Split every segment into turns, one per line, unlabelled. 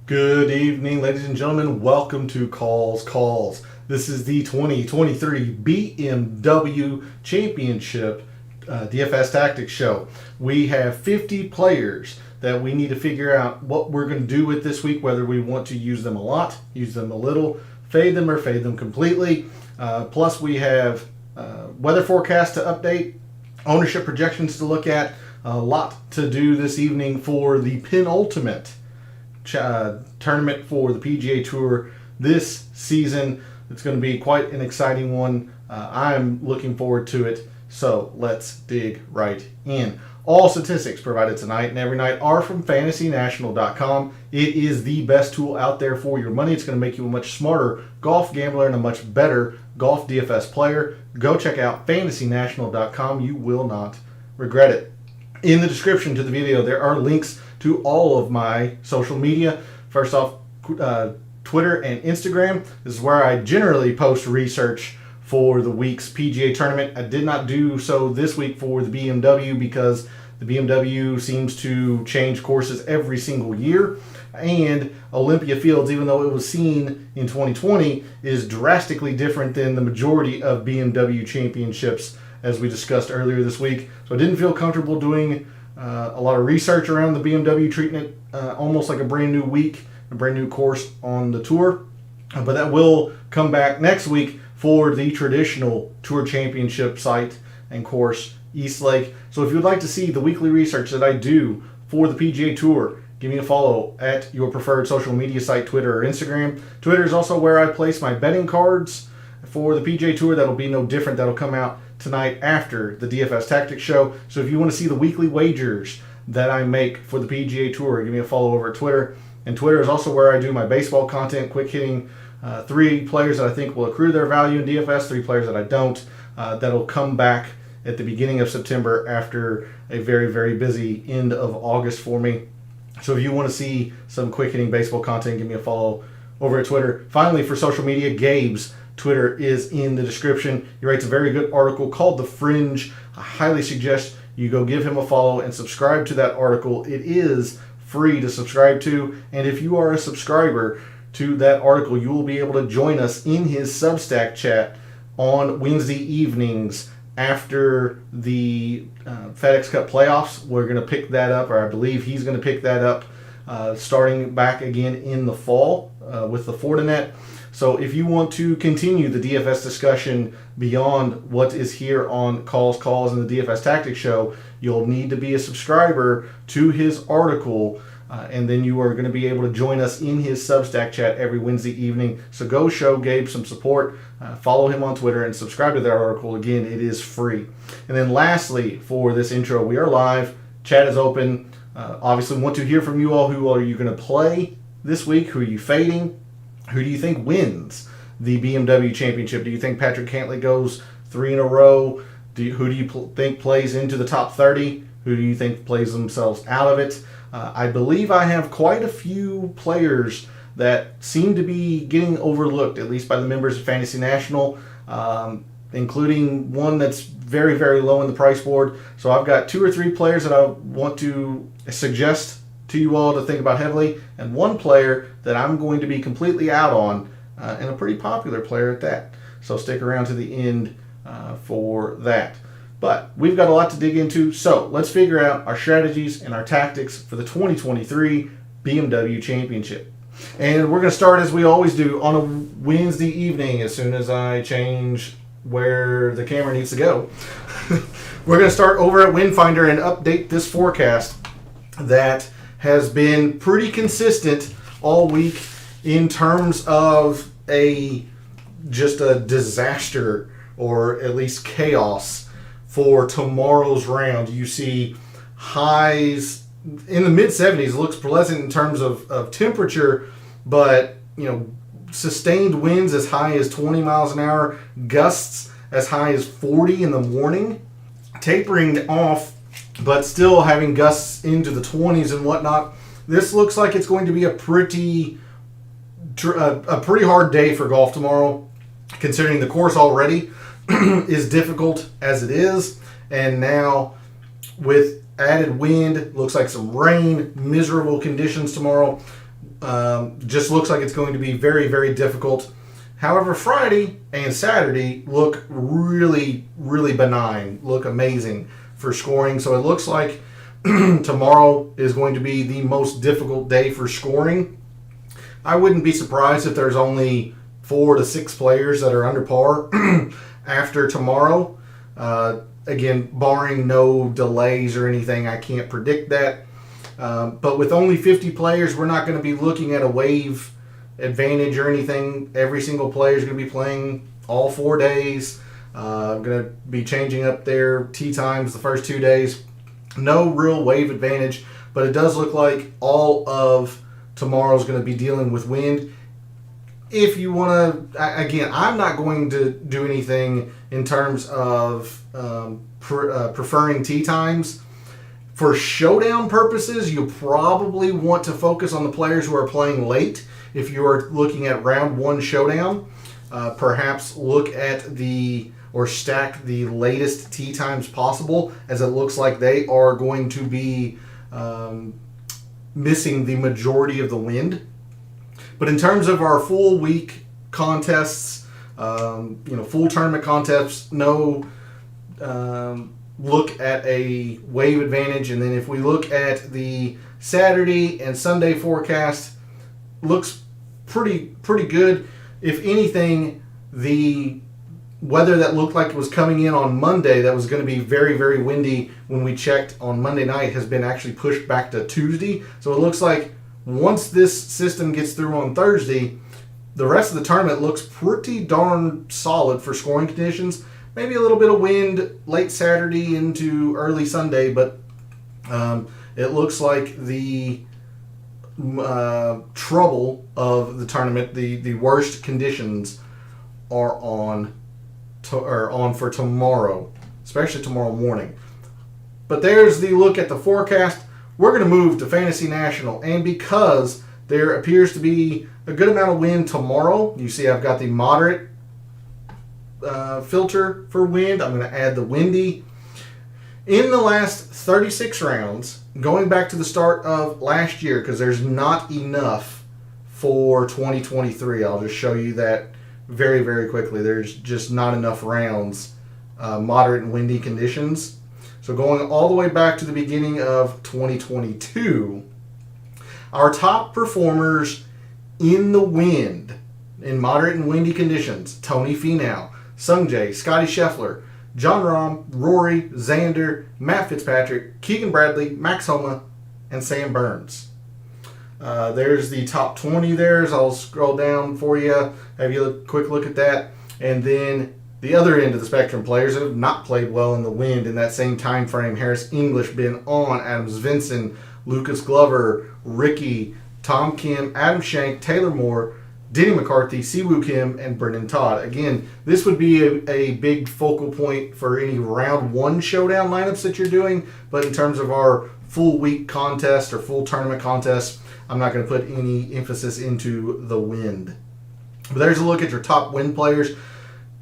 Good evening, ladies and gentlemen. Welcome to Calls. This is the 2023 BMW Championship DFS Tactics show. We have 50 players that we need to figure out what we're going to do with this week, whether we want to use them a lot, use them a little, fade them, or fade them completely. Plus, we have weather forecast to update, ownership projections to look at, a lot to do this evening for the penultimate tournament for the PGA Tour this season. It's going to be quite an exciting one. I'm looking forward to it. So let's dig right in. All statistics provided tonight and every night are from FantasyNational.com. It is the best tool out there for your money. It's going to make you a much smarter golf gambler and a much better golf DFS player. Go check out FantasyNational.com. You will not regret it. In the description to the video, there are links to all of my social media. First off, Twitter and Instagram. This is where I generally post research for the week's PGA tournament. I did not do so this week for the BMW because the BMW seems to change courses every single year. And Olympia Fields, even though it was seen in 2020, is drastically different than the majority of BMW championships, as we discussed earlier this week. So I didn't feel comfortable doing a lot of research around the BMW, treating it almost like a brand new week, a brand new course on the tour. But that will come back next week for the traditional Tour Championship site and course, East Lake. So if you would like to see the weekly research that I do for the PGA Tour, give me a follow at your preferred social media site, Twitter or Instagram. Twitter is also where I place my betting cards for the PGA Tour. That'll be no different. That'll come out tonight after the DFS Tactics show. So if you want to see the weekly wagers that I make for the PGA Tour, give me a follow over at Twitter. And Twitter is also where I do my baseball content, quick hitting, 3 players that I think will accrue their value in DFS, 3 players that I don't. That'll come back at the beginning of September after a very, very busy end of August for me. So if you want to see some quick hitting baseball content, give me a follow over at Twitter. Finally, for social media, Gabe's Twitter is in the description. He writes a very good article called The Fringe. I highly suggest you go give him a follow and subscribe to that article. It is free to subscribe to, and if you are a subscriber to that article, you will be able to join us in his Substack chat on Wednesday evenings after the FedEx Cup playoffs. We're going to pick that up, or I believe he's going to pick that up, starting back again in the fall with the Fortinet. So if you want to continue the DFS discussion beyond what is here on Calls, and the DFS Tactics show, you'll need to be a subscriber to his article, and then you are going to be able to join us in his Substack chat every Wednesday evening. So go show Gabe some support, follow him on Twitter, and subscribe to that article. Again, it is free. And then lastly, for this intro, we are live. Chat is open. Obviously, want to hear from you all. Who are you going to play this week? Who are you fading? Who do you think wins the BMW Championship? Do you think Patrick Cantlay goes 3 in a row? Who do you think plays into the top 30? Who do you think plays themselves out of it? I believe I have quite a few players that seem to be getting overlooked, at least by the members of Fantasy National, including one that's very, very low in the price board. So I've got 2 or 3 players that I want to suggest to you all to think about heavily, and one player that I'm going to be completely out on, and a pretty popular player at that. So stick around to the end for that. But we've got a lot to dig into, so let's figure out our strategies and our tactics for the 2023 BMW Championship. And we're going to start, as we always do, on a Wednesday evening as soon as I change where the camera needs to go. We're going to start over at Windfinder and update this forecast that has been pretty consistent all week in terms of just a disaster, or at least chaos, for tomorrow's round. You see highs in the mid-70s. It looks pleasant in terms of temperature, but sustained winds as high as 20 miles an hour, gusts as high as 40 in the morning, tapering off but still having gusts into the 20s and whatnot. This looks like it's going to be a pretty hard day for golf tomorrow, considering the course already is difficult as it is, and now with added wind, looks like some rain, miserable conditions tomorrow. just looks like it's going to be very, very difficult. However, Friday and Saturday look really, really benign, look amazing for scoring. So it looks like tomorrow is going to be the most difficult day for scoring. I wouldn't be surprised if there's only 4 to 6 players that are under par after tomorrow. Again, barring no delays or anything, I can't predict that. But with only 50 players, we're not going to be looking at a wave advantage or anything. Every single player is going to be playing all 4 days. Going to be changing up their tee times the first 2 days. No real wave advantage, but it does look like all of tomorrow is going to be dealing with wind. If you want to, again, I'm not going to do anything in terms of preferring tee times. For showdown purposes, you probably want to focus on the players who are playing late. If you are looking at round 1 showdown, perhaps look at or stack the latest tee times possible, as it looks like they are going to be missing the majority of the wind. But in terms of our full week contests, full tournament contests, no look at a wave advantage. And then if we look at the Saturday and Sunday forecast, looks pretty good. If anything, the weather that looked like it was coming in on Monday that was going to be very, very windy when we checked on Monday night has been actually pushed back to Tuesday. So it looks like once this system gets through on Thursday, the rest of the tournament looks pretty darn solid for scoring conditions. Maybe a little bit of wind late Saturday into early Sunday, but it looks like the trouble of the tournament, the worst conditions are on for tomorrow, especially tomorrow morning. But there's the look at the forecast. We're going to move to Fantasy National, and because there appears to be a good amount of wind tomorrow, you see I've got the moderate filter for wind. I'm going to add the windy. In the last 36 rounds, going back to the start of last year, because there's not enough for 2023, I'll just show you that very, very quickly. There's just not enough rounds, moderate and windy conditions. So going all the way back to the beginning of 2022, our top performers in the wind, in moderate and windy conditions: Tony Finau, Sungjae, Scotty Scheffler, Jon Rahm, Rory, Xander, Matt Fitzpatrick, Keegan Bradley, Max Homa, and Sam Burns. There's the top 20 there. So I'll scroll down for you, have you a quick look at that. And then the other end of the spectrum, players that have not played well in the wind in that same time frame: Harris English, Ben On, Adam Svensson, Lucas Glover, Ricky, Tom Kim, Adam Shank, Taylor Moore, Denny McCarthy, Siwoo Kim, and Brendan Todd. Again, this would be a big focal point for any round 1 showdown lineups that you're doing, but in terms of our full week contest or full tournament contest, I'm not going to put any emphasis into the wind. But there's a look at your top wind players.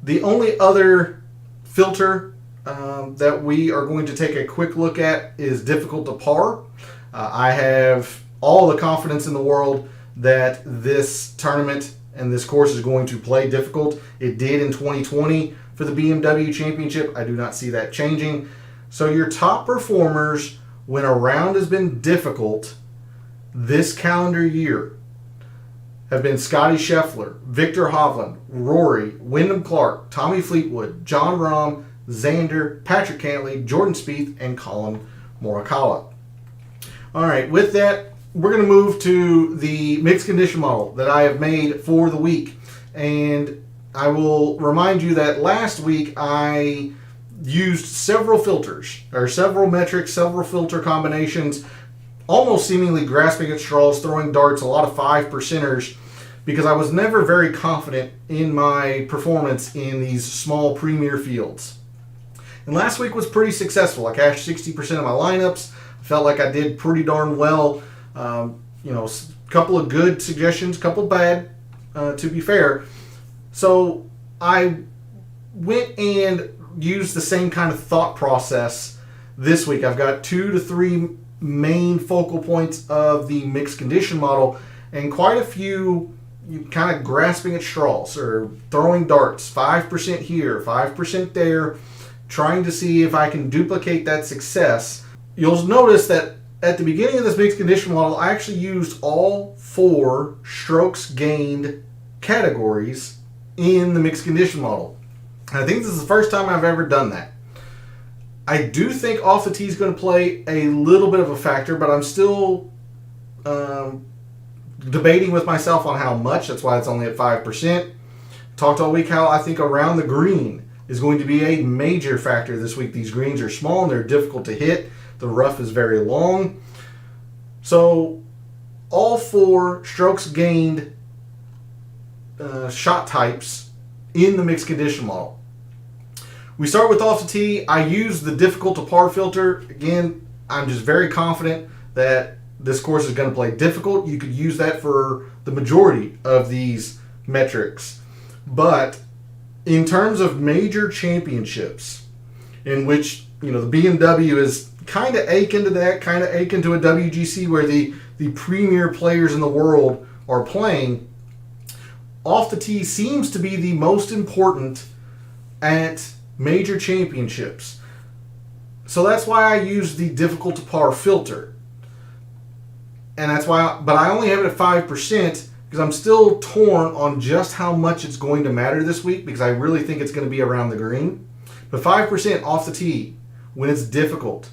The only other filter that we are going to take a quick look at is difficult to par. I have all the confidence in the world that this tournament and this course is going to play difficult. It did in 2020 for the BMW Championship. I do not see that changing. So your top performers when a round has been difficult this calendar year have been Scotty Scheffler, Victor Hovland, Rory, Wyndham Clark, Tommy Fleetwood, Jon Rahm, Xander, Patrick Cantlay, Jordan Spieth, and Colin Morikawa. All right, with that, we're going to move to the mixed condition model that I have made for the week. And I will remind you that last week I used several filters, or several metrics, several filter combinations, almost seemingly grasping at straws, throwing darts, a lot of 5%ers, because I was never very confident in my performance in these small premier fields. And last week was pretty successful. I cashed 60% of my lineups. Felt like I did pretty darn well. A couple of good suggestions, a couple bad, to be fair. So I went and used the same kind of thought process this week. I've got 2 to 3 main focal points of the mixed condition model, and quite a few kind of grasping at straws or throwing darts, 5% here, 5% there, trying to see if I can duplicate that success. You'll notice that at the beginning of this mixed condition model, I actually used all 4 strokes gained categories in the mixed condition model. And I think this is the first time I've ever done that. I do think off the tee is going to play a little bit of a factor, but I'm still debating with myself on how much. That's why it's only at 5%. Talked all week how I think around the green is going to be a major factor this week. These greens are small and they're difficult to hit. The rough is very long. So all 4 strokes gained shot types in the mixed condition model. We start with off the tee. I use the difficult to par filter. Again, I'm just very confident that this course is going to play difficult. You could use that for the majority of these metrics. But in terms of major championships, in which the BMW is kind of akin to that, kind of akin to a WGC where the premier players in the world are playing, off the tee seems to be the most important at major championships. So that's why I use the difficult to par filter. And that's why, but I only have it at 5% because I'm still torn on just how much it's going to matter this week, because I really think it's going to be around the green. But 5% off the tee when it's difficult.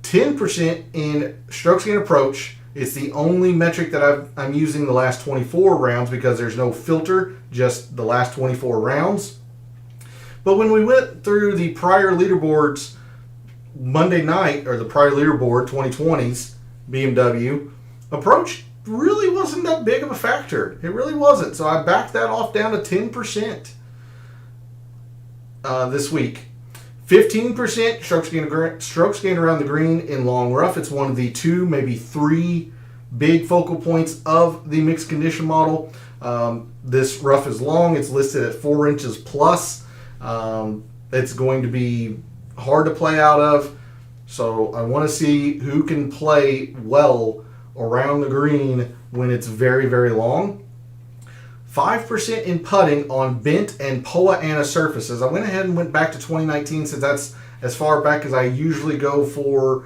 10% in strokes gained approach. It's the only metric that I'm using the last 24 rounds because there's no filter, just the last 24 rounds. But when we went through the prior leaderboards Monday night, or the prior leaderboard 2020's BMW, approach really wasn't that big of a factor. It really wasn't. So I backed that off down to 10% this week. 15% strokes gained around the green in long rough. It's one of the 2, maybe 3 big focal points of the mixed condition model. This rough is long. It's listed at 4 inches plus. It's going to be hard to play out of. So I want to see who can play well around the green when it's very, very long. 5% in putting on bent and Poa Anna surfaces. I went ahead and went back to 2019 since that's as far back as I usually go for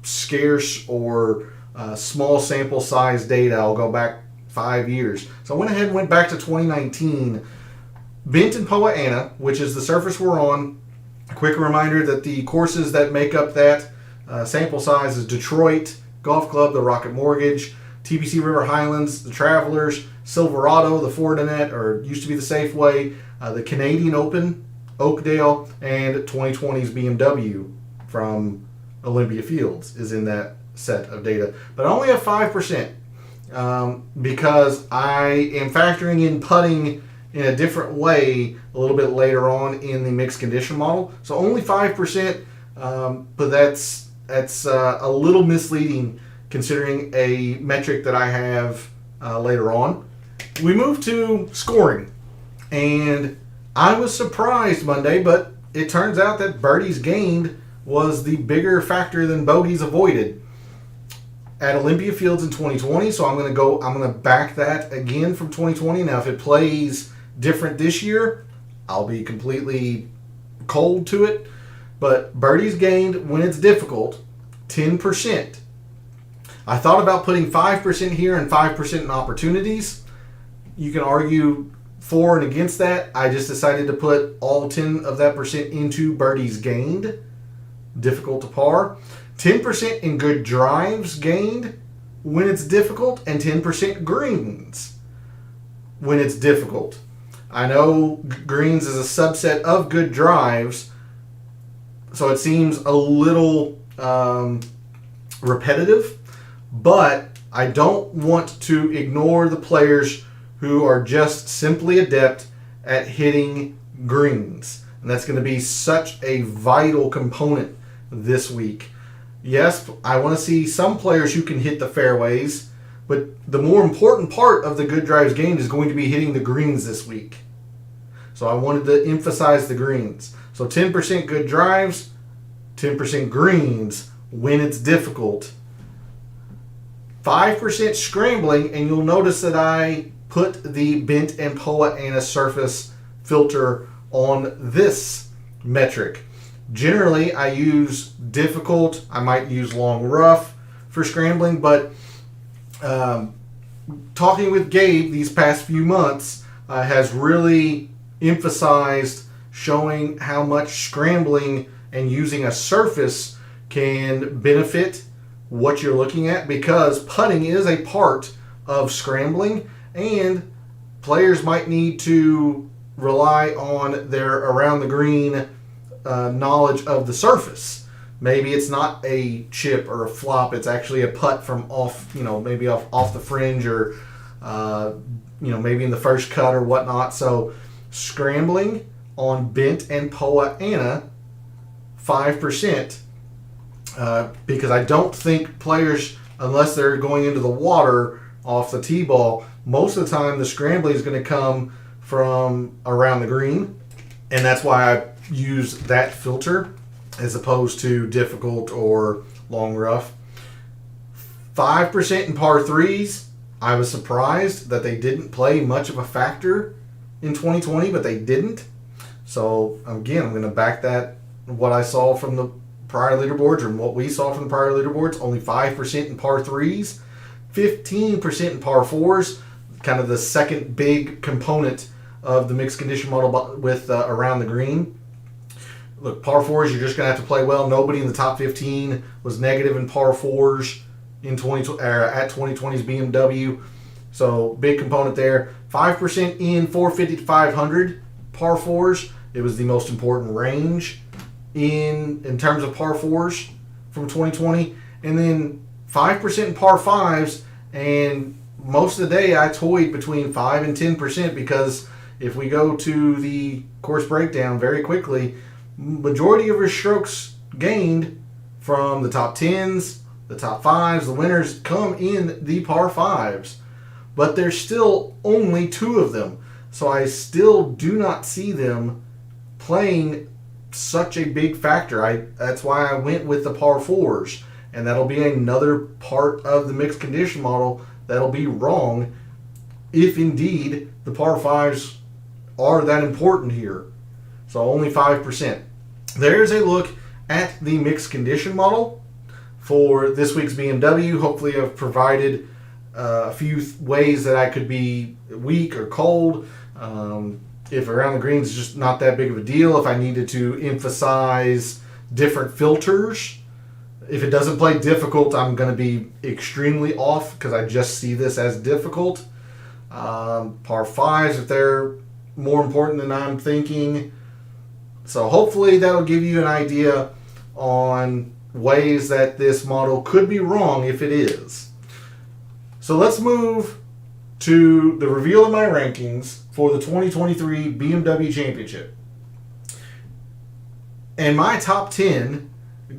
scarce or small sample size data. I'll go back 5 years. So I went ahead and went back to 2019. Bent and Poa Anna, which is the surface we're on. A quick reminder that the courses that make up that sample size is Detroit Golf Club, the Rocket Mortgage, TPC River Highlands, the Travelers, Silverado, the Fortinet, or used to be the Safeway, the Canadian Open, Oakdale, and 2020's BMW from Olympia Fields is in that set of data. But I only have 5% because I am factoring in putting in a different way a little bit later on in the mixed condition model. So only 5%, but that's a little misleading considering a metric that I have later on. We move to scoring, and I was surprised Monday, but it turns out that birdies gained was the bigger factor than bogeys avoided at Olympia Fields in 2020. So I'm going to back that again from 2020. Now, if it plays different this year, I'll be completely cold to it. But birdies gained when it's difficult, 10%. I thought about putting 5% here and 5% in opportunities. You can argue for and against that. I just decided to put all 10 of that percent into birdies gained, difficult to par. 10% in good drives gained when it's difficult, and 10% greens when it's difficult. I know greens is a subset of good drives, so it seems a little repetitive, but I don't want to ignore the players who are just simply adept at hitting greens. And that's going to be such a vital component this week. Yes, I want to see some players who can hit the fairways, but the more important part of the good drives gained is going to be hitting the greens this week. So I wanted to emphasize the greens. So 10% good drives, 10% greens when it's difficult. 5% scrambling, and you'll notice that I put the bent and Poa Anna surface filter on this metric. Generally, I use difficult. I might use long rough for scrambling, but talking with Gabe these past few months has really emphasized showing how much scrambling and using a surface can benefit what you're looking at, because putting is a part of scrambling, and players might need to rely on their around the green knowledge of the surface. Maybe it's not a chip or a flop, it's actually a putt from off, maybe off the fringe, or maybe in the first cut or whatnot. So scrambling on bent and Poa Anna, 5%, because I don't think players, unless they're going into the water off the tee ball, most of the time the scrambling is going to come from around the green, and that's why I use that filter as opposed to difficult or long rough. 5% in par threes. I was surprised that they didn't play much of a factor in 2020, but they didn't. So again, I'm going to back that, what I saw from the prior leaderboards, or what we saw from the prior leaderboards. Only 5% in par threes, 15% in par fours, kind of the second big component of the mixed condition model with around the green. Look, par fours, you're just going to have to play well. Nobody in the top 15 was negative in par fours in at 2020's BMW. So big component there. 5% in 450 to 500 par fours. It was the most important range in terms of par fours from 2020. And then 5% in par fives. And most of the day I toyed between 5 and 10%, because if we go to the course breakdown very quickly, majority of his strokes gained from the top 10s, the top 5s, the winners come in the par 5s. But there's still only 2 of them. So I still do not see them playing such a big factor. That's why I went with the par 4s. And that'll be another part of the mixed condition model that'll be wrong, if indeed the par 5s are that important here. So only 5%. There's a look at the mixed condition model for this week's BMW. Hopefully I've provided a few ways that I could be weak or cold. If around the greens is just not that big of a deal, if I needed to emphasize different filters. If it doesn't play difficult, I'm going to be extremely off, because I just see this as difficult. Par 5s, if they're more important than I'm thinking. So hopefully that'll give you an idea on ways that this model could be wrong if it is. So let's move to the reveal of my rankings for the 2023 BMW Championship. And my top 10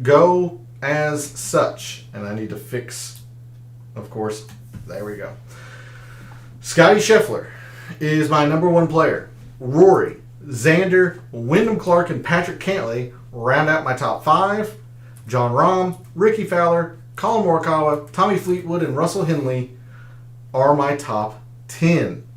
go as such. And I need to fix, of course, there we go. Scotty Scheffler is my number 1 player. Rory, Xander, Wyndham Clark, and Patrick Cantlay round out my top 5. Jon Rahm, Ricky Fowler, Colin Morikawa, Tommy Fleetwood, and Russell Henley are my top 10.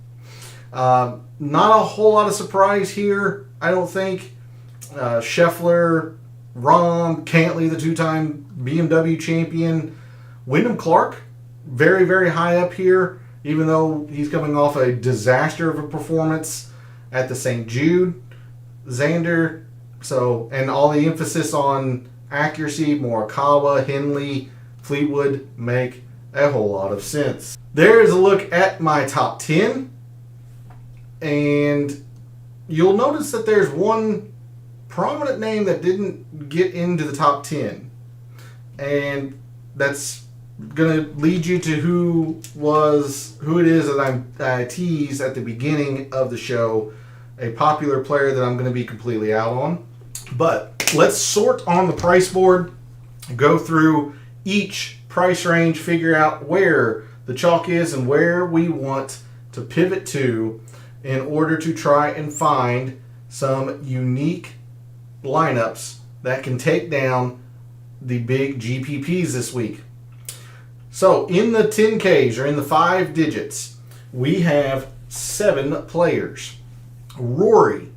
Not a whole lot of surprise here, I don't think. Scheffler, Rahm, Cantlay, the 2-time BMW champion. Wyndham Clark, very, very high up here, even though he's coming off a disaster of a performance at the St. Jude. Xander, and all the emphasis on accuracy, Morikawa, Henley, Fleetwood make a whole lot of sense. There is a look at my top 10, and you'll notice that there's one prominent name that didn't get into the top 10, and that's going to lead you to who it is that I teased at the beginning of the show, a popular player that I'm going to be completely out on. But let's sort on the price board, go through each price range, figure out where the chalk is and where we want to pivot to in order to try and find some unique lineups that can take down the big GPPs this week. So in the 10Ks, or in the 5 digits, we have 7 players. Rory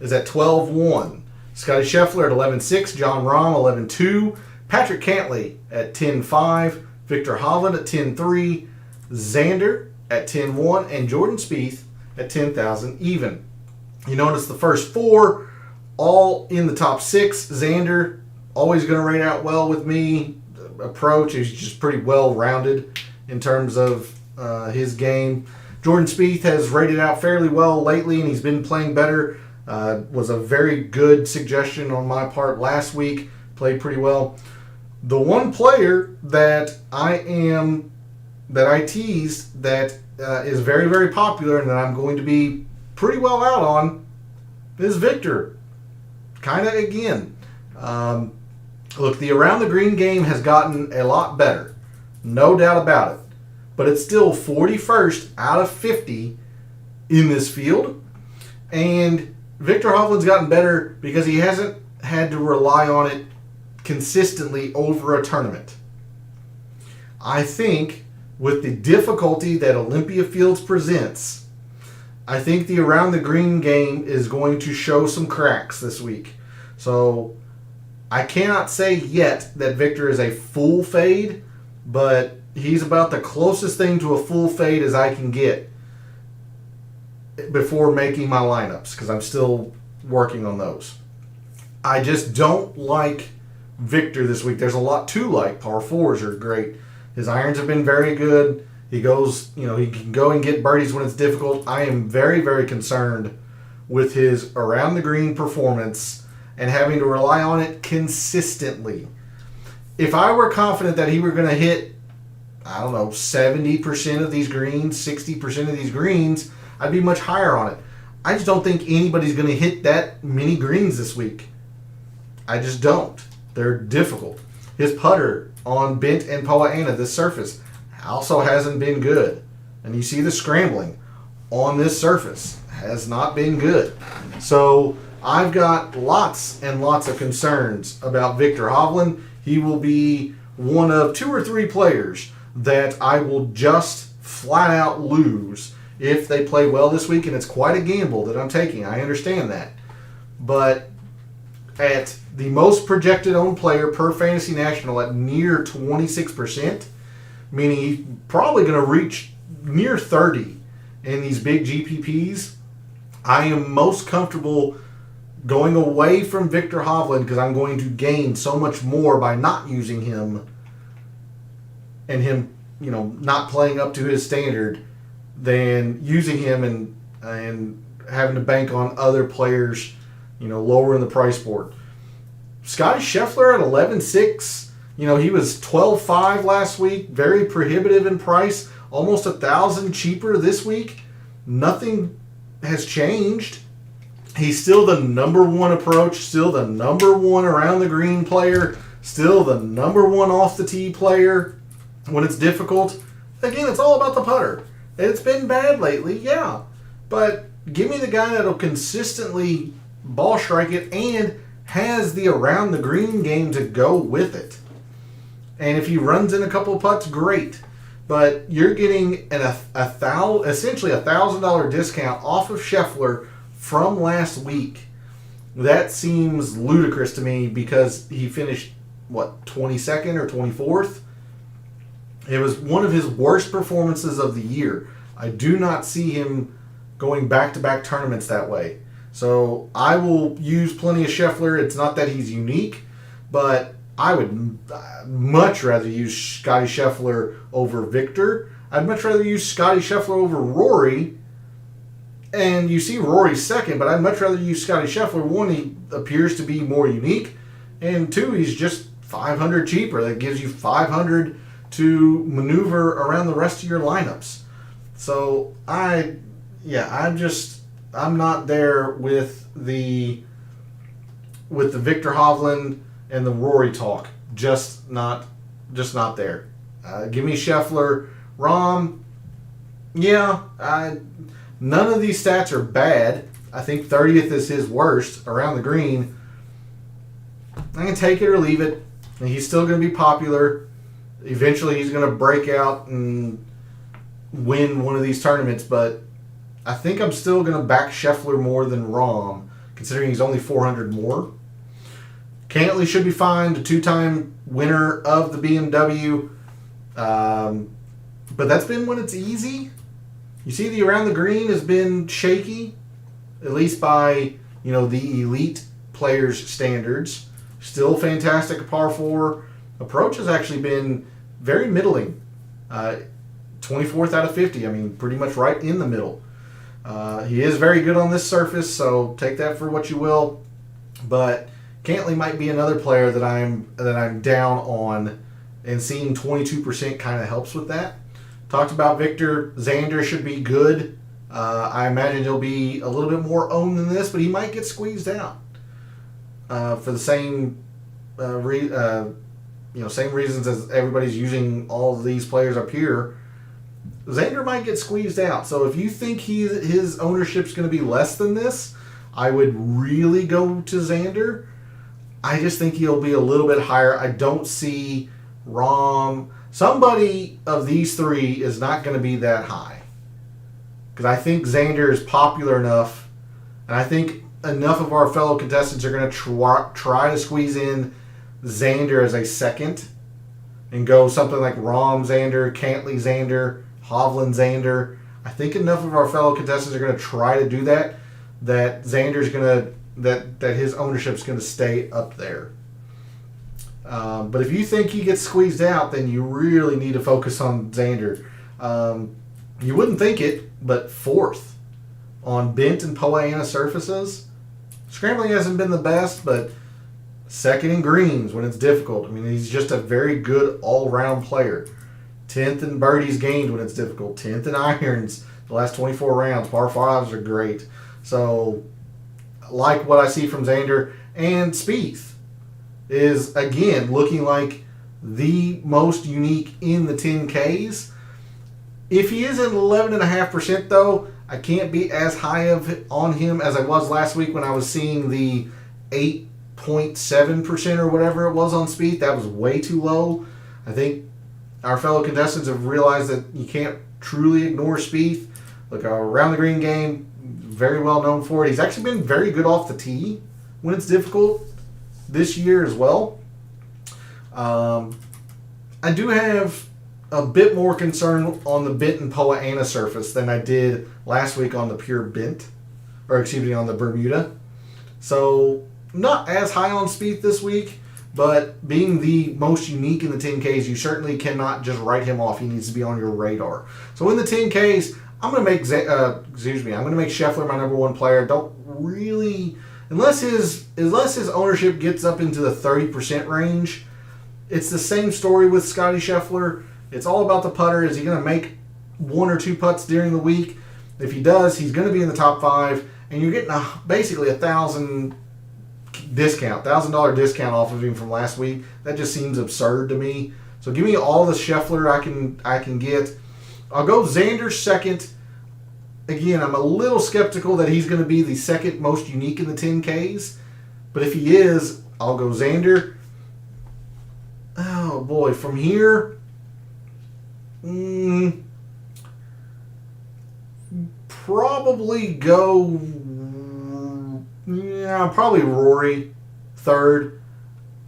is at 12-1. Scotty Scheffler at 11-6. John Rahm 11-2. Patrick Cantlay at 10-5. Victor Hovland at 10-3. Xander at 10-1. And Jordan Spieth at 10,000 even. You notice the first 4 all in the top 6. Xander, always going to rate out well with me. Approach is just pretty well rounded in terms of his game. Jordan Spieth has rated out fairly well lately, and he's been playing better. Was a very good suggestion on my part last week. Played pretty well. The one player that I teased that is very, very popular and that I'm going to be pretty well out on is Victor. Kind of again. Look, the around the green game has gotten a lot better. No doubt about it. But it's still 41st out of 50 in this field. And Victor Hovland's gotten better because he hasn't had to rely on it consistently over a tournament. I think with the difficulty that Olympia Fields presents, I think the around the green game is going to show some cracks this week. So I cannot say yet that Victor is a full fade, but he's about the closest thing to a full fade as I can get before making my lineups, because I'm still working on those. I just don't like Victor this week. There's a lot to like. Par 4s are great. His irons have been very good. He goes, he can go and get birdies when it's difficult. I am very, very concerned with his around the green performance and having to rely on it consistently. If I were confident that he were going to hit, 70% of these greens, 60% of these greens, I'd be much higher on it. I just don't think anybody's going to hit that many greens this week. I just don't. They're difficult. His putter on Bent and Poa annua, this surface, also hasn't been good. And you see the scrambling on this surface has not been good. So I've got lots and lots of concerns about Victor Hovland. He will be one of 2 or 3 players that I will just flat out lose if they play well this week, and it's quite a gamble that I'm taking. I understand that. But at the most projected owned player per Fantasy National at near 26%, meaning he's probably going to reach near 30 in these big GPPs, I am most comfortable going away from Victor Hovland because I'm going to gain so much more by not using him and him, not playing up to his standard than using him and having to bank on other players, lower in the price board. Scotty Scheffler at 11-6, he was 12-5 last week, very prohibitive in price, almost $1,000 cheaper this week. Nothing has changed. He's still the number 1 approach, still the number 1 around the green player, still the number 1 off the tee player when it's difficult. Again, it's all about the putter. It's been bad lately, yeah. But give me the guy that'll consistently ball strike it and has the around the green game to go with it. And if he runs in a couple of putts, great. But you're getting essentially $1,000 discount off of Scheffler from last week. That seems ludicrous to me because he finished, 22nd or 24th? It was one of his worst performances of the year. I do not see him going back-to-back tournaments that way. So I will use plenty of Scheffler. It's not that he's unique, but I would much rather use Scotty Scheffler over Victor. I'd much rather use Scotty Scheffler over Rory. And you see Rory's second, but I'd much rather use Scotty Scheffler. 1, he appears to be more unique. And 2, he's just $500 cheaper. That gives you $500 to maneuver around the rest of your lineups. So I'm not there with the Victor Hovland and the Rory talk. Just not there. Give me Scheffler. Rahm, none of these stats are bad. I think 30th is his worst around the green. I can take it or leave it. And he's still going to be popular. Eventually, he's going to break out and win one of these tournaments, but I think I'm still going to back Scheffler more than Rahm, considering he's only 400 more. Cantley should be fine, the two-time winner of the BMW. But that's been when it's easy. You see, the around the green has been shaky, at least by the elite players' standards. Still fantastic at par 4. Approach has actually been very middling. 24th out of 50. I mean, pretty much right in the middle. He is very good on this surface, so take that for what you will. But Cantley might be another player that I'm down on, and seeing 22% kind of helps with that. Talked about Victor. Xander should be good. I imagine he'll be a little bit more owned than this, but he might get squeezed out for the same same reasons as everybody's using all of these players up here. Xander might get squeezed out. So if you think his ownership's going to be less than this, I would really go to Xander. I just think he'll be a little bit higher. I don't see Rahm. Somebody of these three is not going to be that high. Because I think Xander is popular enough, and I think enough of our fellow contestants are going to try to squeeze in Xander as a second and go something like Rahm Xander, Cantley Xander, Hovland Xander. I think enough of our fellow contestants are going to try to do that Xander's going to that his ownership's going to stay up there. But if you think he gets squeezed out, then you really need to focus on Xander. You wouldn't think it, but 4th on bent and Poa-annua surfaces. Scrambling hasn't been the best, but 2nd in greens when it's difficult. I mean, he's just a very good all-round player. 10th in birdies gained when it's difficult. 10th in irons the last 24 rounds. Par 5s are great. So, like what I see from Xander. And Spieth is, again, looking like the most unique in the 10Ks. If he is at 11.5%, though, I can't be as high on him as I was last week when I was seeing the 8.7% or whatever it was on Spieth. That was way too low. I think our fellow contestants have realized that you can't truly ignore Spieth. Look, around the green game, very well known for it. He's actually been very good off the tee when it's difficult this year as well. I do have a bit more concern on the bent and Poa-annua surface than I did last week on the pure bent, on the Bermuda. So not as high on Spieth this week, but being the most unique in the 10Ks, you certainly cannot just write him off. He needs to be on your radar. So in the 10Ks, I'm going to make Scheffler my number one player. Don't really, unless his ownership gets up into the 30% range. It's the same story with Scotty Scheffler. It's all about the putter. Is he going to make 1 or 2 putts during the week? If he does, he's going to be in the top 5, and you're getting basically $1,000 discount off of him from last week. That just seems absurd to me. So give me all the Scheffler I can get. I'll go Xander 2nd. Again, I'm a little skeptical that he's going to be the 2nd most unique in the 10Ks, but if he is, I'll go Xander. Oh boy, from here, probably Rory 3rd.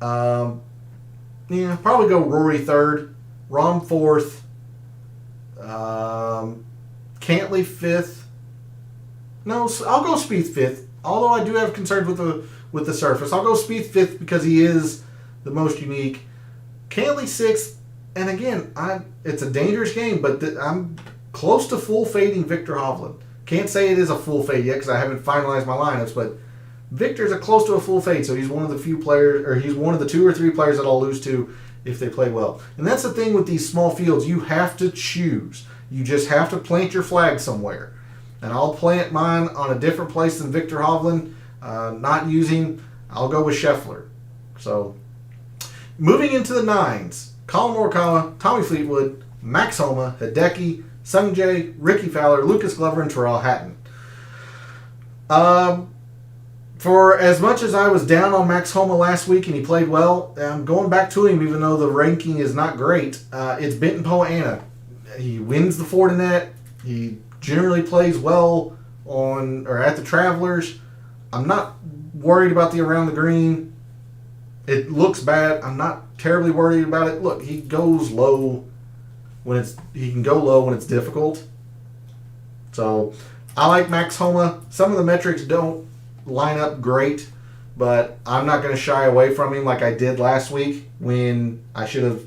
Probably go Rory 3rd. Rahm 4th. Cantley 5th. No, I'll go Spieth 5th. Although I do have concerns with the surface, I'll go Spieth 5th because he is the most unique. Cantley 6th, and again, it's a dangerous game, but I'm close to full fading Victor Hovland. Can't say it is a full fade yet because I haven't finalized my lineups, but Victor's close to a full fade, so he's one of the few players, or he's one of the 2 or 3 players that I'll lose to if they play well. And that's the thing with these small fields. You have to choose. You just have to plant your flag somewhere. And I'll plant mine on a different place than Victor Hovland. Not using, I'll go with Scheffler. So, moving into the 9s. Colin Morikawa, Tommy Fleetwood, Max Homa, Hideki, Sungjae, Ricky Fowler, Lucas Glover, and Terrell Hatton. For as much as I was down on Max Homa last week and he played well, I'm going back to him even though the ranking is not great. It's Benton Poa-annua. He wins the Fortinet. He generally plays well on or at the Travelers. I'm not worried about the around the green. It looks bad. I'm not terribly worried about it. Look, he goes low he can go low when it's difficult. So I like Max Homa. Some of the metrics don't line up great, but I'm not going to shy away from him like I did last week when I should have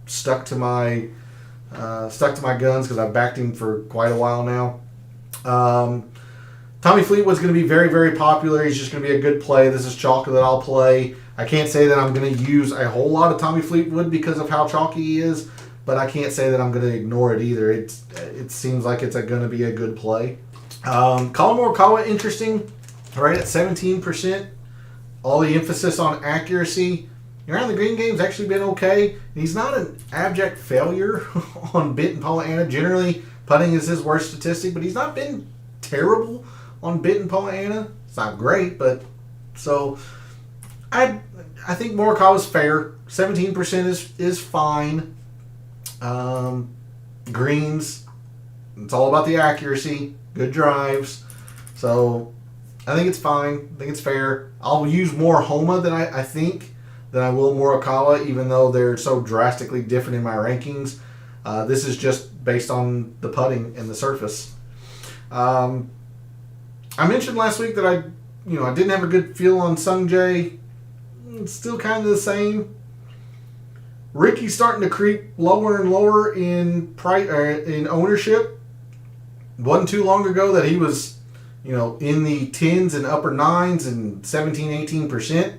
stuck to my guns because I've backed him for quite a while now. Tommy Fleetwood's going to be very, very popular. He's just going to be a good play. This is chalk that I'll play. I can't say that I'm going to use a whole lot of Tommy Fleetwood because of how chalky he is, but I can't say that I'm going to ignore it either. It seems like it's going to be a good play. Colin Morikawa, interesting, right at 17%. All the emphasis on accuracy. Around the green game's actually been okay. And he's not an abject failure on Benton Poa-annua. Generally, putting is his worst statistic, but he's not been terrible on Benton Poa-annua. It's not great, but so I think Morikawa's fair. 17% is fine. Greens, it's all about the accuracy. Good drives. So I think it's fine. I think it's fair. I'll use more Homa than I think than I will Morikawa, even though they're so drastically different in my rankings. This is just based on the putting and the surface. I mentioned last week that I didn't have a good feel on Sungjae. It's still kind of the same. Ricky's starting to creep lower and lower in ownership. Wasn't too long ago that he was, in the 10s and upper 9s and 17, 18%.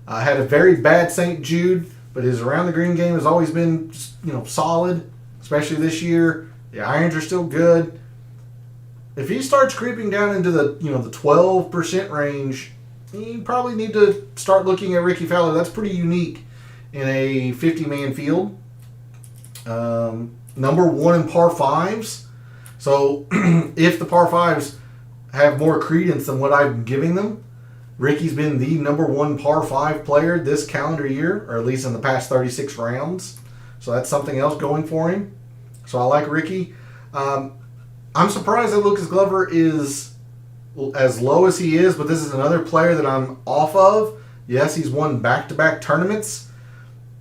Had a very bad St. Jude, but his around the green game has always been, solid, especially this year. The irons are still good. If he starts creeping down into the 12% range, you probably need to start looking at Ricky Fowler. That's pretty unique in a 50-man field. Number one in par fives. So if the par fives have more credence than what I'm giving them, Ricky's been the number one par five player this calendar year, or at least in the past 36 rounds. So that's something else going for him. So I like Ricky. I'm surprised that Lucas Glover is as low as he is, but this is another player that I'm off of. Yes, he's won back-to-back tournaments,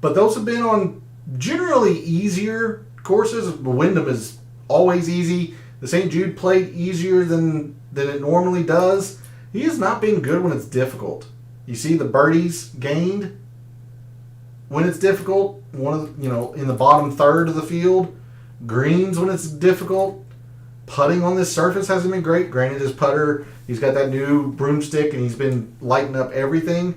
but those have been on generally easier courses. Wyndham is always easy. The St. Jude played easier than it normally does. He has not been good when it's difficult. You see the birdies gained when it's difficult. In the bottom third of the field. Greens when it's difficult. Putting on this surface hasn't been great. Granted, his putter, he's got that new broomstick and he's been lighting up everything.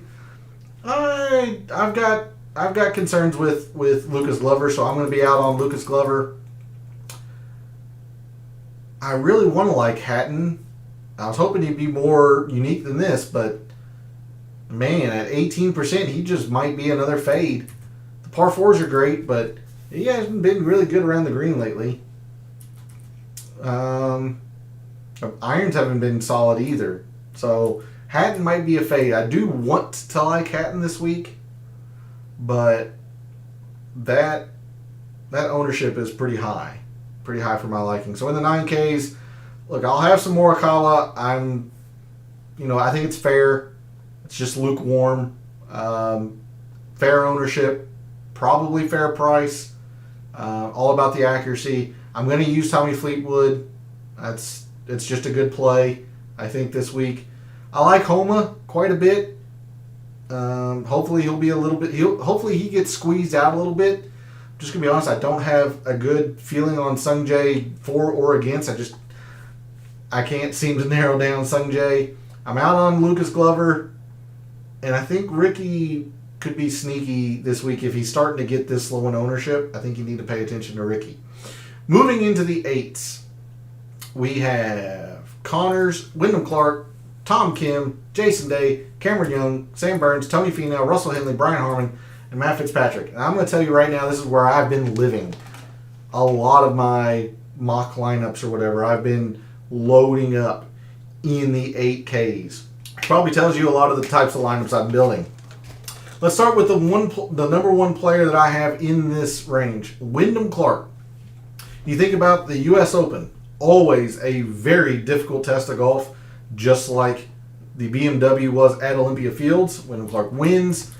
I've got concerns with Lucas Glover, so I'm going to be out on Lucas Glover. I really want to like Hatton. I was hoping he'd be more unique than this, but man, at 18%, he just might be another fade. The par fours are great, but he hasn't been really good around the green lately. Irons haven't been solid either. So Hatton might be a fade. I do want to like Hatton this week, but that ownership is pretty high for my liking. So in the 9Ks, look, I'll have some Morikawa. I think it's fair. It's just lukewarm. Fair ownership, probably fair price. All about the accuracy. I'm going to use Tommy Fleetwood. It's just a good play, I think, this week. I like Homa quite a bit. Hopefully he'll be a little bit. Hopefully he gets squeezed out a little bit. Just gonna be honest, I don't have a good feeling on Sungjae for or against. I can't seem to narrow down Sungjae. I'm out on Lucas Glover, and I think Ricky could be sneaky this week if he's starting to get this low in ownership. I think you need to pay attention to Ricky. Moving into the 8s, we have Connors, Wyndham Clark, Tom Kim, Jason Day, Cameron Young, Sam Burns, Tony Finau, Russell Henley, Brian Harman, and Matt Fitzpatrick. And I'm going to tell you right now, this is where I've been living a lot of my mock lineups or whatever. I've been loading up in the 8Ks. Probably tells you a lot of the types of lineups I'm building. Let's start with the number one player that I have in this range, Wyndham Clark. You think about the U.S. Open, always a very difficult test of golf, just like the BMW was at Olympia Fields. Wyndham Clark wins.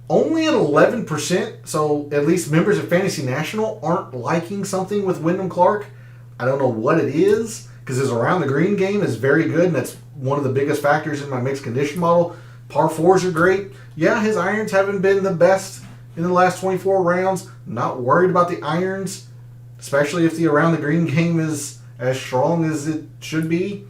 Only at 11%, so at least members of Fantasy National aren't liking something with Wyndham Clark. I don't know what it is, because his around the green game is very good, and that's one of the biggest factors in my mixed condition model. Par 4s are great. Yeah, his irons haven't been the best in the last 24 rounds. Not worried about the irons, especially if the around the green game is as strong as it should be.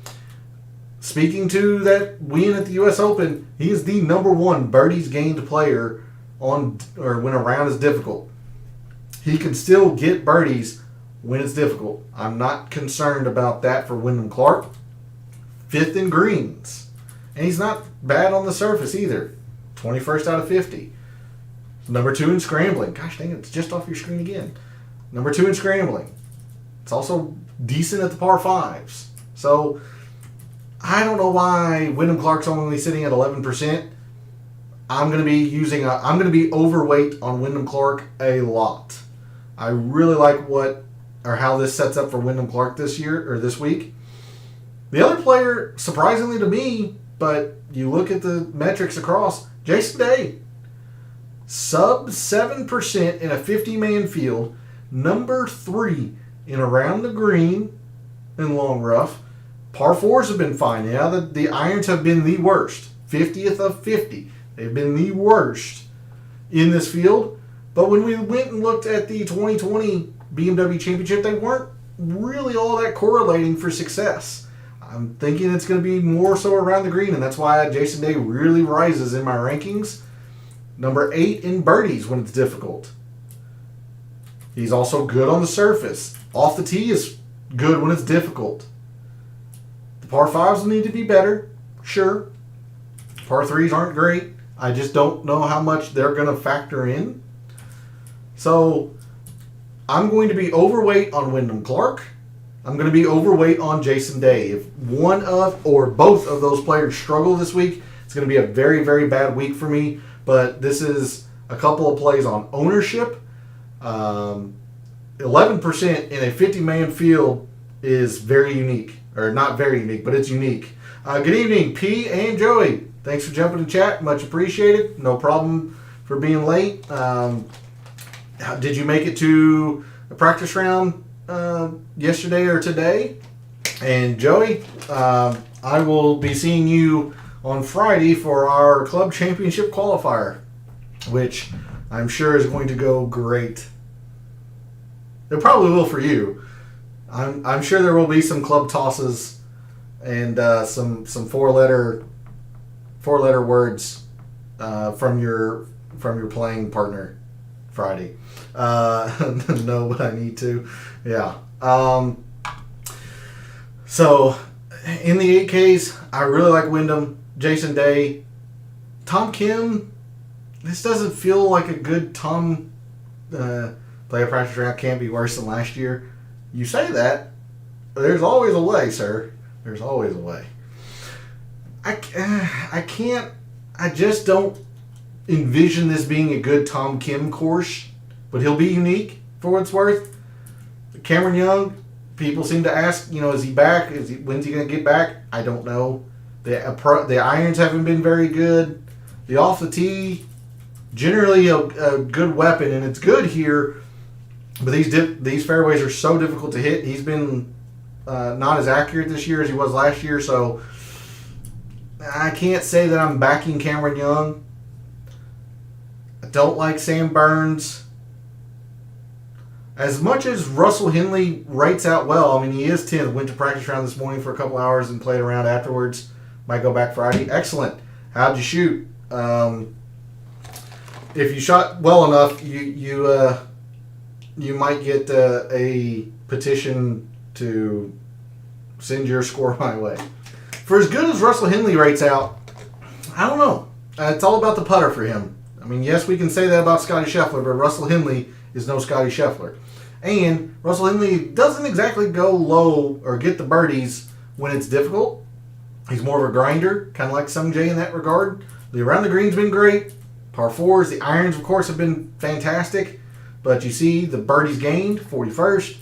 Speaking to that win at the U.S. Open, he is the number one birdies gained player when a round is difficult. He can still get birdies when it's difficult. I'm not concerned about that for Wyndham Clark. 5th in greens. And he's not bad on the surface either. 21st out of 50. Number 2 in scrambling. Gosh dang it, it's just off your screen again. Number 2 in scrambling. It's also decent at the par 5s. So, I don't know why Wyndham Clark's only sitting at 11%. I'm going to be overweight on Wyndham Clark a lot. I really like how this sets up for Wyndham Clark this week. The other player, surprisingly to me, but you look at the metrics across, Jason Day. Sub 7% in a 50-man field. Number 3 in around the green and long rough. Par 4s have been fine. Yeah, the irons have been the worst. 50th of 50. They've been the worst in this field. But when we went and looked at the 2020 BMW Championship, they weren't really all that correlating for success. I'm thinking it's going to be more so around the green, and that's why Jason Day really rises in my rankings. Number 8 in birdies when it's difficult. He's also good on the surface. Off the tee is good when it's difficult. The par 5s will need to be better, sure. Par 3s aren't great. I just don't know how much they're going to factor in. So, I'm going to be overweight on Wyndham Clark. I'm going to be overweight on Jason Day. If one of or both of those players struggle this week, it's going to be a very, very bad week for me. But this is a couple of plays on ownership. 11% in a 50-man field is very unique. Or not very unique, but it's unique. Good evening, P and Joey. Thanks for jumping in chat. Much appreciated. No problem for being late. Did you make it to the practice round yesterday or today? And Joey, I will be seeing you on Friday for our club championship qualifier, which I'm sure is going to go great. It probably will for you. I'm sure there will be some club tosses and some four-letter words from your playing partner Friday. No, but I need to. Yeah. So in the 8Ks, I really like Wyndham, Jason Day, Tom Kim. This doesn't feel like a good Tom play a practice round. Can't be worse than last year. You say that. There's always a way, sir. There's always a way. I can't. I just don't envision this being a good Tom Kim course, but he'll be unique for what it's worth. Cameron Young, people seem to ask, is he back? When's he going to get back? I don't know. The irons haven't been very good. The off the tee, generally a good weapon, and it's good here. But these fairways are so difficult to hit. He's been not as accurate this year as he was last year, so I can't say that I'm backing Cameron Young. I don't like Sam Burns. As much as Russell Henley rates out well, I mean, he is 10th. Went to practice round this morning for a couple hours and played around afterwards. Might go back Friday. Excellent. How'd you shoot? If you shot well enough, you might get a petition to send your score my way. For as good as Russell Henley rates out, I don't know. It's all about the putter for him. I mean, yes, we can say that about Scotty Scheffler, but Russell Henley is no Scotty Scheffler. And Russell Henley doesn't exactly go low or get the birdies when it's difficult. He's more of a grinder, kind of like Sung Jae in that regard. The around the green's been great. Par 4s, the irons, of course, have been fantastic. But you see the birdies gained, 41st.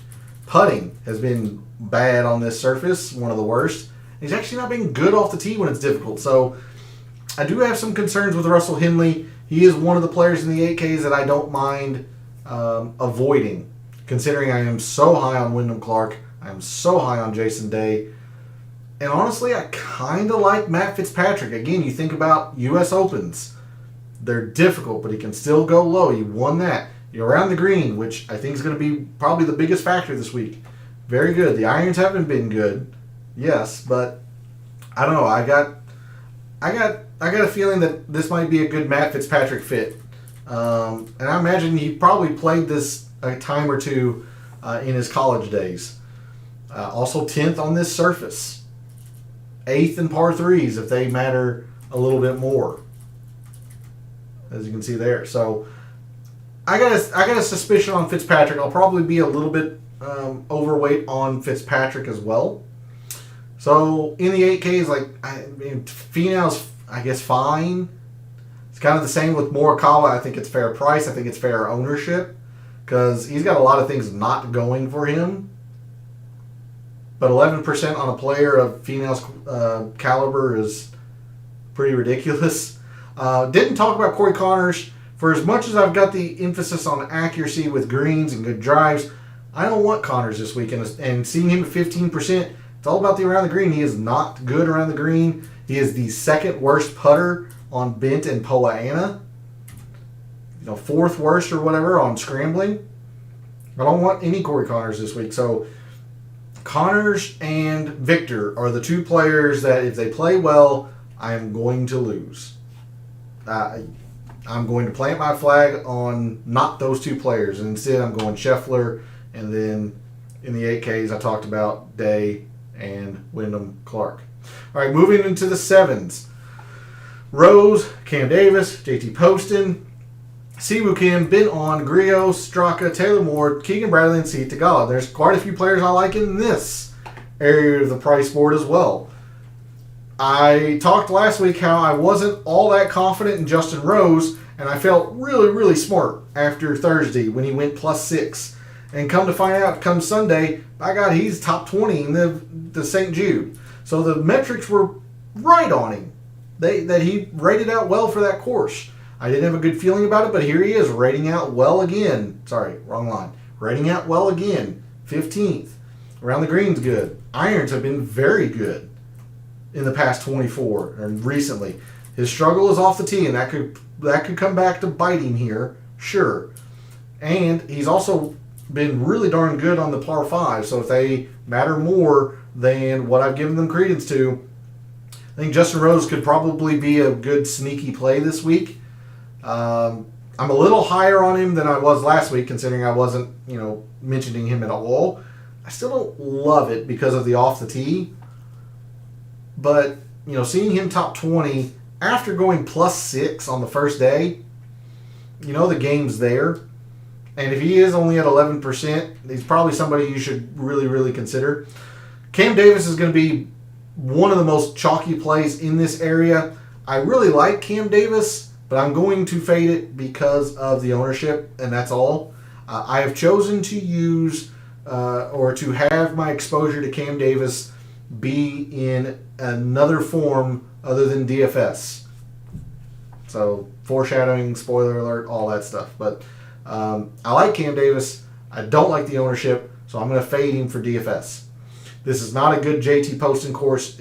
Putting has been bad on this surface, one of the worst. He's actually not been good off the tee when it's difficult. So I do have some concerns with Russell Henley. He is one of the players in the 8Ks that I don't mind avoiding, considering I am so high on Wyndham Clark. I am so high on Jason Day. And honestly, I kind of like Matt Fitzpatrick. Again, you think about U.S. Opens. They're difficult, but he can still go low. He won that. You're around the green, which I think is going to be probably the biggest factor this week. Very good. The irons haven't been good, yes, but I don't know. I got a feeling that this might be a good Matt Fitzpatrick fit, and I imagine he probably played this a time or two in his college days. Also 10th on this surface, 8th in par 3s if they matter a little bit more, as you can see there. So I got a suspicion on Fitzpatrick. I'll probably be a little bit overweight on Fitzpatrick as well. So in the 8Ks, Finau's, I guess, fine. It's kind of the same with Morikawa. I think it's fair price. I think it's fair ownership because he's got a lot of things not going for him. But 11% on a player of Finau's caliber is pretty ridiculous. Didn't talk about Corey Connors. For as much as I've got the emphasis on accuracy with greens and good drives, I don't want Connors this week. And seeing him at 15%, it's all about the around the green. He is not good around the green. He is the second worst putter on bent and Poa annua. Fourth worst or whatever on scrambling. I don't want any Corey Connors this week. So Connors and Victor are the two players that if they play well, I am going to lose. I'm going to plant my flag on not those two players, and instead I'm going Scheffler, and then in the 8Ks I talked about Day and Wyndham Clark. All right, moving into the 7s. Rose, Cam Davis, JT Poston, Siwoo Kim, Ben On, Griot, Straka, Taylor Moore, Keegan Bradley, and C. Tagala. There's quite a few players I like in this area of the price board as well. I talked last week how I wasn't all that confident in Justin Rose, and I felt really, really smart after Thursday when he went +6. And come to find out, come Sunday, by God, he's top 20 in the St. Jude. So the metrics were right on him. That he rated out well for that course. I didn't have a good feeling about it, but here he is, rating out well again. Sorry, wrong line. Rating out well again, 15th. Around the green's good. Irons have been very good in the past 24 and recently. His struggle is off the tee, and that could come back to bite him here, sure. And he's also been really darn good on the par 5, so if they matter more than what I've given them credence to, I think Justin Rose could probably be a good sneaky play this week. I'm a little higher on him than I was last week, considering I wasn't, mentioning him at all. I still don't love it because of the off the tee. But, seeing him top 20 after going +6 on the first day, the game's there. And if he is only at 11%, he's probably somebody you should really, really consider. Cam Davis is going to be one of the most chalky plays in this area. I really like Cam Davis, but I'm going to fade it because of the ownership, and that's all. I have chosen to use or to have my exposure to Cam Davis be in another form other than DFS. So foreshadowing, spoiler alert, all that stuff. But I like Cam Davis. I don't like the ownership, so I'm going to fade him for DFS. This is not a good JT Poston course.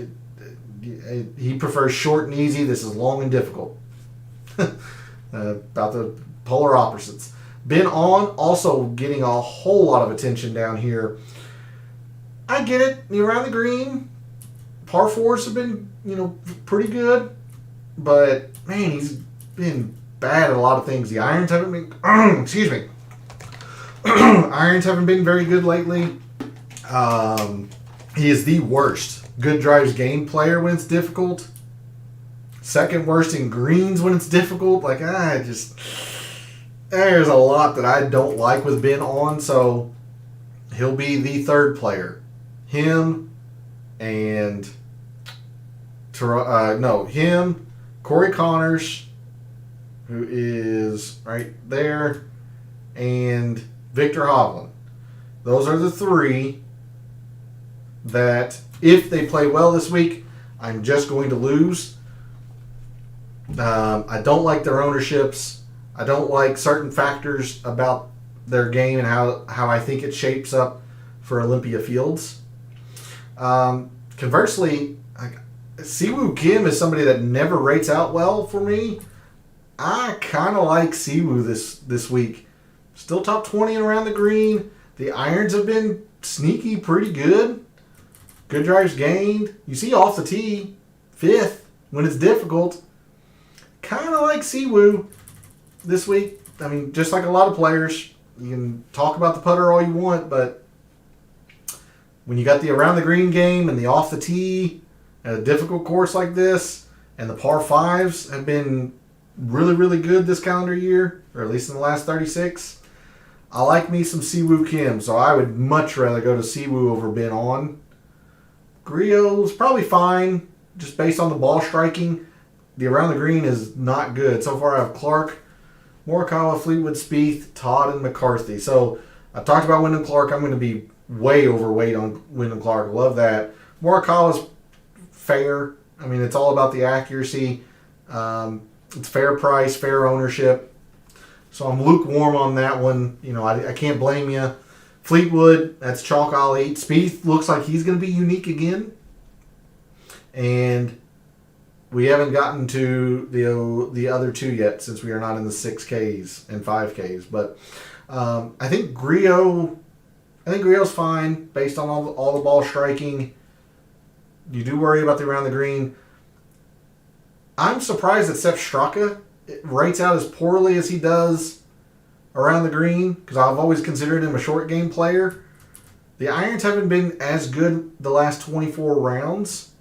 He prefers short and easy. This is long and difficult. About the polar opposites. Ben On also getting a whole lot of attention down here. I get it. Around the green, par 4s have been, pretty good. But, man, he's been bad at a lot of things. The irons haven't been... excuse me. Irons haven't been very good lately. He is the worst good drives game player when it's difficult. Second worst in greens when it's difficult. There's a lot that I don't like with Ben On, so he'll be the third player. Him and him, Corey Connors, who is right there, and Victor Hovland. Those are the three that, if they play well this week, I'm just going to lose. I don't like their ownerships. I don't like certain factors about their game and how I think it shapes up for Olympia Fields. Conversely, Siwoo Kim is somebody that never rates out well for me. I kind of like Siwoo this week. Still top 20 around the green. The irons have been sneaky pretty good. Good drives gained. You see off the tee, 5th when it's difficult. Kind of like Siwoo this week. I mean, just like a lot of players, you can talk about the putter all you want, but when you got the around the green game and the off the tee at a difficult course like this, and the par 5s have been really, really good this calendar year, or at least in the last 36, I like me some Siwoo Kim, so I would much rather go to Siwoo over Ben On. Griot's probably fine, just based on the ball striking. The around the green is not good. So far I have Clark, Morikawa, Fleetwood, Spieth, Todd, and McCarthy. So I talked about Wyndham Clark. I'm going to be way overweight on Wyndham Clark. I love that. Morikawa's fair. I mean, it's all about the accuracy. It's fair price, fair ownership. So I'm lukewarm on that one. You know, I can't blame you. Fleetwood, that's chalk I'll eat. Spieth looks like he's going to be unique again. And we haven't gotten to the other two yet, since we are not in the 6Ks and 5Ks. But I think Griot's fine based on all the ball striking. You do worry about the around the green. I'm surprised that Sepp Straka rates out as poorly as he does around the green, because I've always considered him a short game player. The irons haven't been as good the last 24 rounds,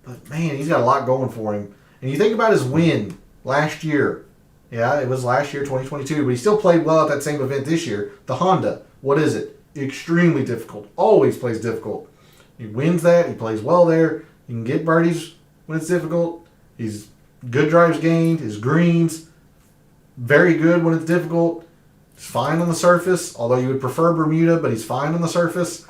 but man, he's got a lot going for him. And you think about his win last year. Yeah, it was last year, 2022, but he still played well at that same event this year. The Honda, what is it? Extremely difficult. Always plays difficult. He wins that. He plays well there. You can get birdies when it's difficult. He's good drives gained. His greens, very good when it's difficult. He's fine on the surface, although you would prefer Bermuda, but he's fine on the surface.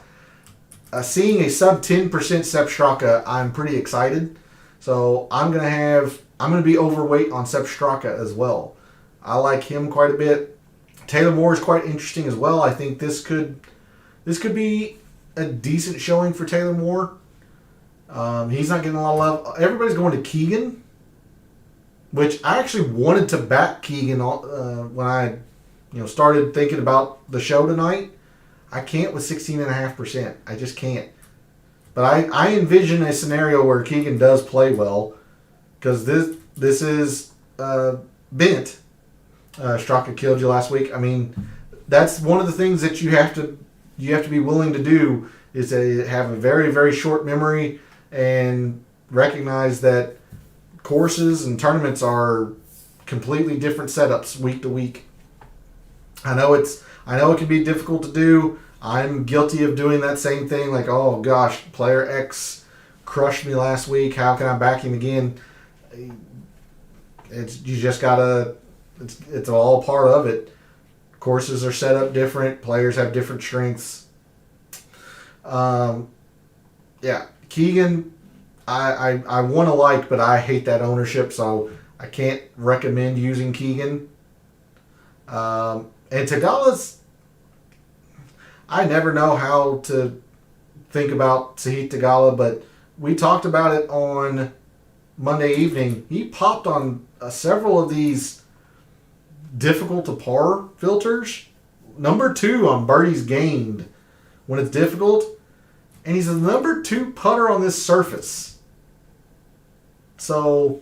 Seeing a sub 10% Sepp Straka, I'm pretty excited. So I'm gonna be overweight on Sepp Straka as well. I like him quite a bit. Taylor Moore is quite interesting as well. I think this could be a decent showing for Taylor Moore. He's not getting a lot of love. Everybody's going to Keegan, which I actually wanted to back Keegan when I started thinking about the show tonight. I can't with 16.5%. I just can't. But I envision a scenario where Keegan does play well, because this is bent. Straka killed you last week. I mean, that's one of the things that you have to be willing to do, is to have a very, very short memory and recognize that courses and tournaments are completely different setups week to week. I know it can be difficult to do. I'm guilty of doing that same thing. Like, oh gosh, player X crushed me last week. How can I back him again? It's all part of it. Courses are set up different. Players have different strengths. Keegan, I want to like, but I hate that ownership, so I can't recommend using Keegan. And Tagala's, I never know how to think about Sahith Tagala, but we talked about it on Monday evening. He popped on several of these difficult to par filters. Number 2 on birdies gained when it's difficult. And he's the number 2 putter on this surface. So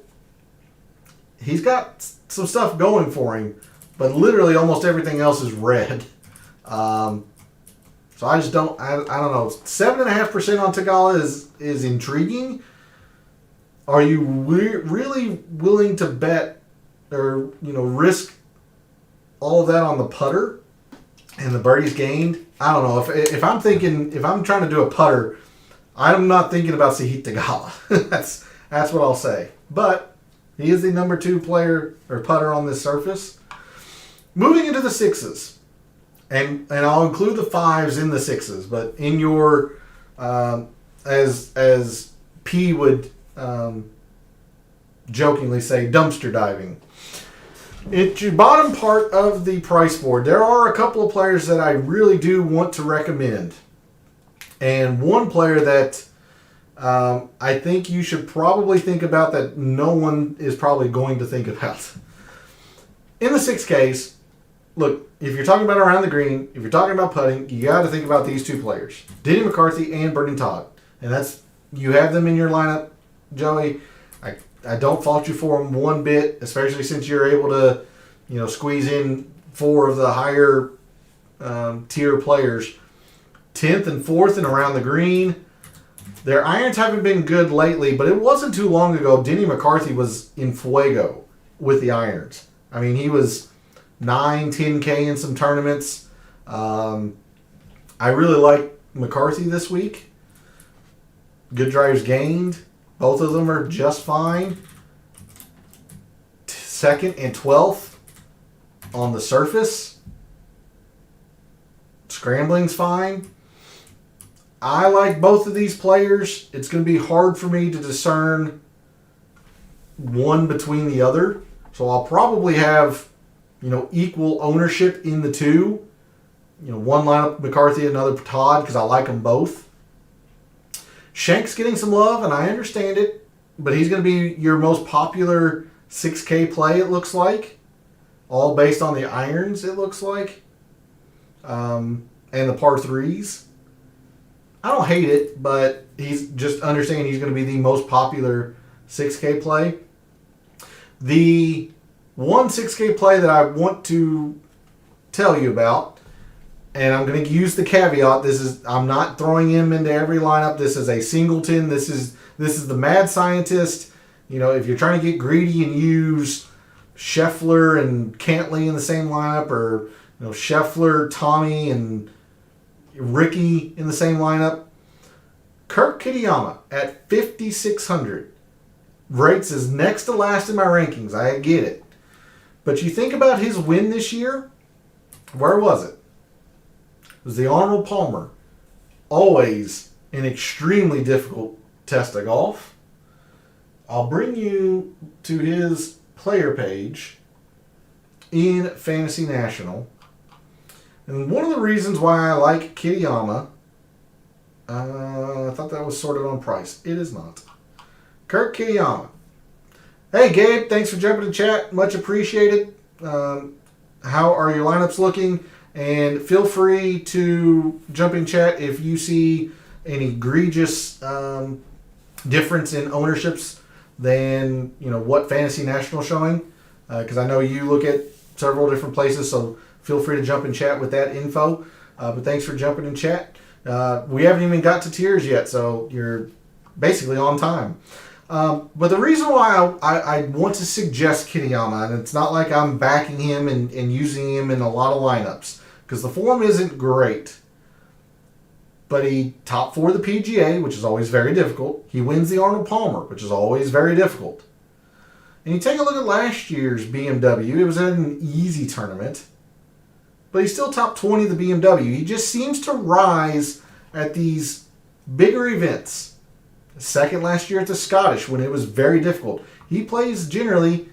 he's got some stuff going for him, but literally almost everything else is red. So I just don't. I don't know. 7.5% on Tagala is intriguing. Are you really willing to bet or risk all of that on the putter and the birdies gained? I don't know. If I'm trying to do a putter, I'm not thinking about Sahith Tagala. That's what I'll say. But he is the number 2 player or putter on this surface. Moving into the 6s. And I'll include the 5s in the 6s, but in your as P would jokingly say, dumpster diving. It's your bottom part of the price board. There are a couple of players that I really do want to recommend. And one player that I think you should probably think about that no one is probably going to think about. In the 6Ks, look, if you're talking about around the green, if you're talking about putting, you got to think about these 2 players. Denny McCarthy and Brendan Todd. And that's, you have them in your lineup, Joey. I don't fault you for them one bit, especially since you're able to, squeeze in 4 of the higher tier players. 10th and 4th and around the green. Their irons haven't been good lately, but it wasn't too long ago Denny McCarthy was in fuego with the irons. I mean, he was 9, 10K in some tournaments. I really like McCarthy this week. Good drives gained. Both of them are just fine. 2nd and 12th on the surface. Scrambling's fine. I like both of these players. It's going to be hard for me to discern one between the other. So I'll probably have, equal ownership in the 2. One lineup McCarthy, another Todd, because I like them both. Shank's getting some love, and I understand it, but he's going to be your most popular 6K play, it looks like. All based on the irons, it looks like. And the par 3s. I don't hate it, but he's just understanding he's going to be the most popular 6K play. The one 6K play that I want to tell you about, and I'm going to use the caveat, I'm not throwing him into every lineup. This is a singleton. This is the mad scientist. If you're trying to get greedy and use Scheffler and Cantley in the same lineup, or Scheffler, Tommy, and Ricky in the same lineup, Kurt Kitayama at 5,600 rates is next to last in my rankings. I get it. But you think about his win this year, where was it? It was the Arnold Palmer. Always an extremely difficult test of golf. I'll bring you to his player page in Fantasy National. And one of the reasons why I like Kitayama, I thought that was sorted on price. It is not. Kurt Kitayama. Hey, Gabe, thanks for jumping in chat. Much appreciated. How are your lineups looking? And feel free to jump in chat if you see any egregious difference in ownerships than what Fantasy National showing. Because I know you look at several different places, so feel free to jump in chat with that info. But thanks for jumping in chat. We haven't even got to tiers yet, so you're basically on time. But the reason why I want to suggest Kitayama, and it's not like I'm backing him and using him in a lot of lineups, because the form isn't great. But he top 4 the PGA, which is always very difficult. He wins the Arnold Palmer, which is always very difficult. And you take a look at last year's BMW, it was an easy tournament. But he's still top 20 of the BMW. He just seems to rise at these bigger events. Second last year at the Scottish when it was very difficult. He plays generally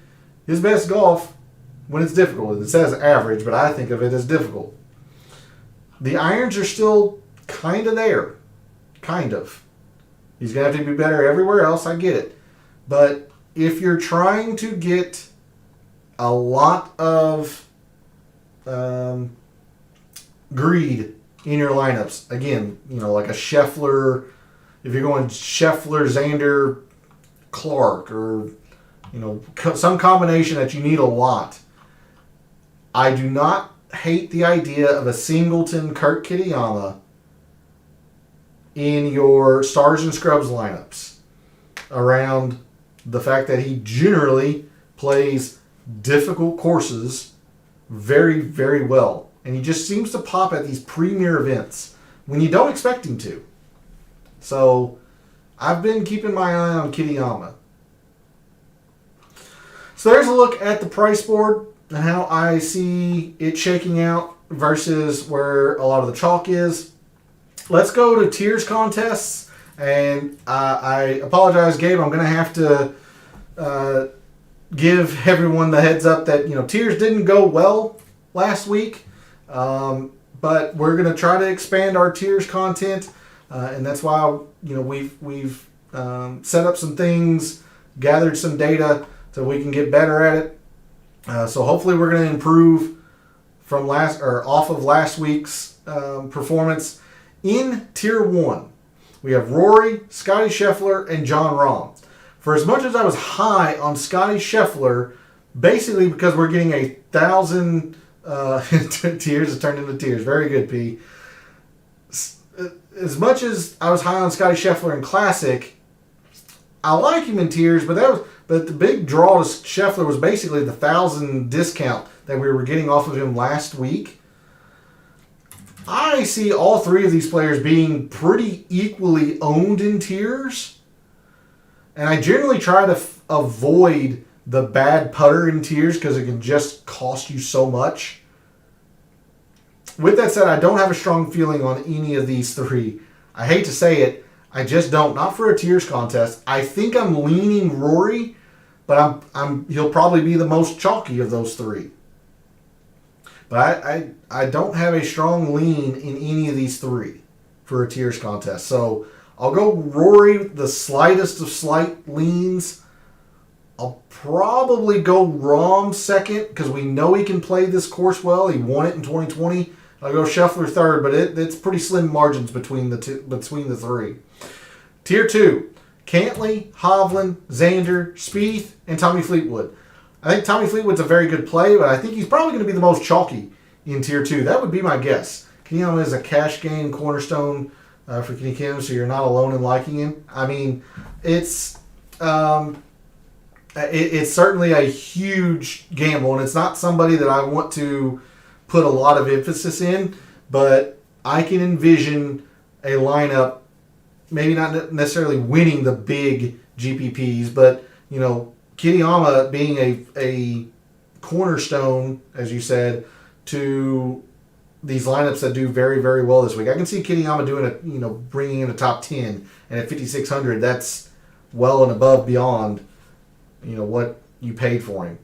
his best golf when it's difficult. It says average, but I think of it as difficult. The irons are still kind of there. Kind of. He's going to have to be better everywhere else. I get it. But if you're trying to get a lot of greed in your lineups, again, like a Scheffler, if you're going Scheffler, Xander, Clark, or some combination that you need a lot, I do not hate the idea of a singleton Kurt Kitayama in your Stars and Scrubs lineups around the fact that he generally plays difficult courses very, very well. And he just seems to pop at these premier events when you don't expect him to. So I've been keeping my eye on Kitayama. So there's a look at the price board and how I see it shaking out versus where a lot of the chalk is. Let's go to tiers contests. And I apologize, Gabe. I'm going to have to give everyone the heads up that, tiers didn't go well last week. But we're going to try to expand our tiers content. And that's why, we've set up some things, gathered some data so we can get better at it. So hopefully we're going to improve from off of last week's performance. In Tier 1, we have Rory, Scotty Scheffler, and Jon Rahm. For as much as I was high on Scotty Scheffler, basically because we're getting 1,000 tiers, it turned into tiers. Very good, P. As much as I was high on Scotty Scheffler in Classic, I like him in tiers, but the big draw to Scheffler was basically the 1,000 discount that we were getting off of him last week. I see all three of these players being pretty equally owned in tiers. And I generally try to avoid the bad putter in tiers because it can just cost you so much. With that said, I don't have a strong feeling on any of these three. I hate to say it, I just don't. Not for a tiers contest. I think I'm leaning Rory, but he'll probably be the most chalky of those three. But I don't have a strong lean in any of these three for a tiers contest. So I'll go Rory, the slightest of slight leans. I'll probably go Rahm second because we know he can play this course well. He won it in 2020. I'll go Scheffler third, but it's pretty slim margins between the three. Tier 2, Cantlay, Hovland, Xander, Spieth, and Tommy Fleetwood. I think Tommy Fleetwood's a very good play, but I think he's probably going to be the most chalky in Tier 2. That would be my guess. Kenny Kim is a cash game cornerstone for Kenny Kim, so you're not alone in liking him. I mean, it's certainly a huge gamble, and it's not somebody that I want to put a lot of emphasis in, but I can envision a lineup, maybe not necessarily winning the big GPPs, but, Kitayama being a cornerstone, as you said, to these lineups that do very, very well this week. I can see Kitayama bringing in a top 10, and at 5,600, that's well and above beyond, what you paid for him.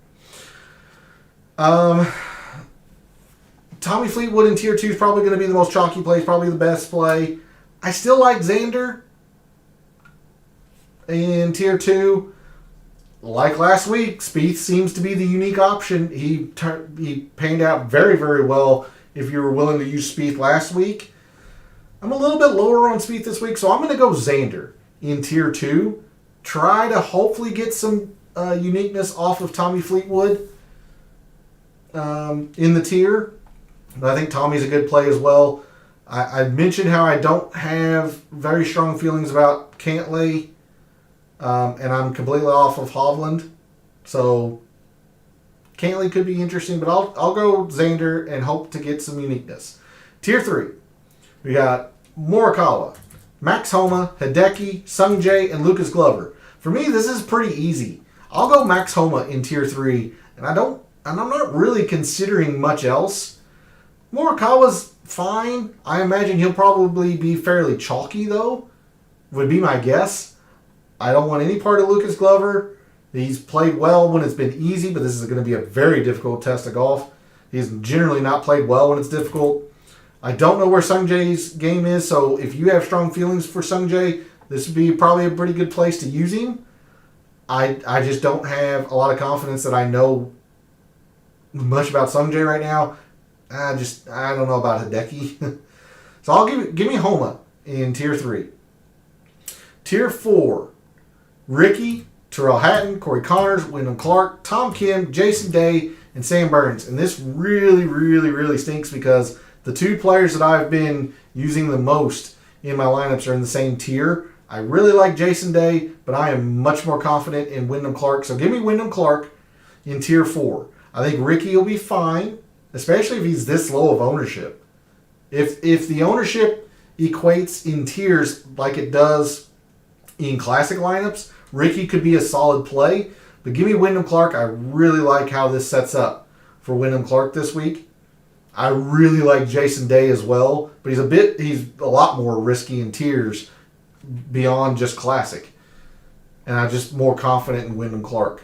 Tommy Fleetwood in Tier 2 is probably going to be the most chalky play. He's probably the best play. I still like Xander in Tier 2. Like last week, Spieth seems to be the unique option. He panned out very, very well if you were willing to use Spieth last week. I'm a little bit lower on Spieth this week, so I'm going to go Xander in Tier 2. Try to hopefully get some uniqueness off of Tommy Fleetwood in the tier. But I think Tommy's a good play as well. I mentioned how I don't have very strong feelings about Cantlay. And I'm completely off of Hovland. So Cantlay could be interesting, but I'll go Xander and hope to get some uniqueness. Tier 3. We got Morikawa, Max Homa, Hideki, Sungjae, and Lucas Glover. For me, this is pretty easy. I'll go Max Homa in Tier 3, and I'm not really considering much else. Morikawa's fine. I imagine he'll probably be fairly chalky, though, would be my guess. I don't want any part of Lucas Glover. He's played well when it's been easy, but this is going to be a very difficult test of golf. He's generally not played well when it's difficult. I don't know where Sungjae's game is, so if you have strong feelings for Sungjae, this would be probably a pretty good place to use him. I just don't have a lot of confidence that I know much about Sungjae right now. I don't know about Hideki. So I'll give me Homa in Tier 3. Tier 4. Ricky, Tyrrell Hatton, Corey Connors, Wyndham Clark, Tom Kim, Jason Day, and Sam Burns. And this really, really, really stinks because the two players that I've been using the most in my lineups are in the same tier. I really like Jason Day, but I am much more confident in Wyndham Clark. So give me Wyndham Clark in Tier 4. I think Ricky will be fine, especially if he's this low of ownership. If the ownership equates in tiers like it does in classic lineups, Ricky could be a solid play, But give me Wyndham Clark. I really like how this sets up for Wyndham Clark this week. I really like Jason Day as well, but he's a lot more risky in tiers beyond just classic. And I'm just more confident in Wyndham Clark.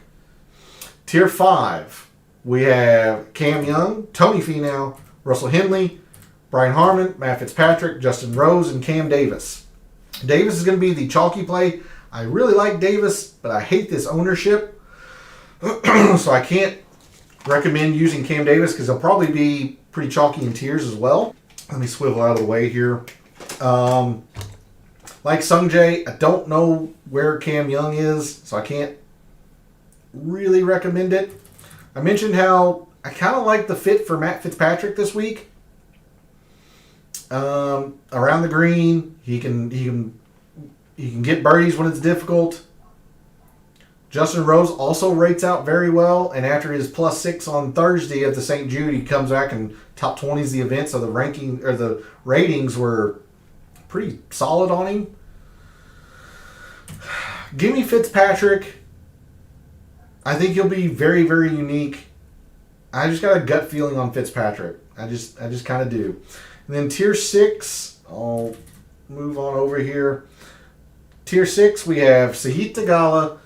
Tier 5, we have Cam Young, Tony Finau, Russell Henley, Brian Harmon, Matt Fitzpatrick, Justin Rose, and Cam Davis. Davis is going to be the chalky play. I really like Davis, but I hate this ownership. So I can't recommend using Cam Davis because he'll probably be pretty chalky in tiers as well. Let me swivel out of the way here. Like Sung Jae, I don't know where Cam Young is, so I can't really recommend it. I mentioned how I kind of like the fit for Matt Fitzpatrick this week. Around the green, he can get birdies when it's difficult. Justin Rose also rates out very well, and after his +6 on Thursday at the St. Jude, he comes back and top 20s the event, so the ranking or the ratings were pretty solid on him. Give me Fitzpatrick. I think he'll be very, very unique. I just got a gut feeling on Fitzpatrick. I just kind of do. And then tier 6, I'll move on over here. Tier 6, we have Sahith Theegala,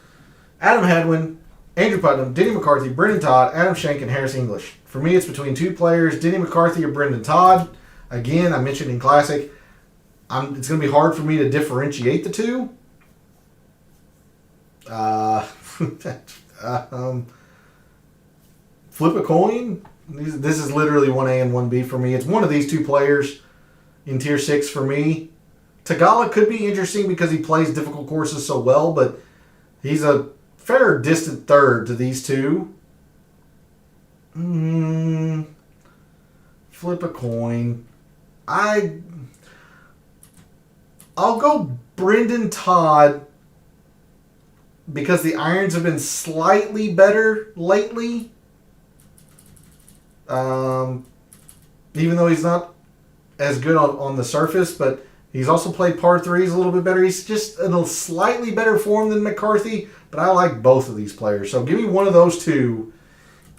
Adam Hadwin, Andrew Putnam, Denny McCarthy, Brendan Todd, Adam Schenk, and Harris English. For me, it's between two players, Denny McCarthy or Brendan Todd. Again, I mentioned in Classic, it's going to be hard for me to differentiate the two. Flip a coin. This is literally 1A and 1B for me. It's one of these two players in tier 6 for me. Theegala could be interesting because he plays difficult courses so well, but he's a fair distant third to these two. Flip a coin. I'll go Brendan Todd because the irons have been slightly better lately. Even though he's not as good on the surface, but he's also played par 3s a little bit better. He's just in a slightly better form than McCarthy, but I like both of these players. So give me one of those two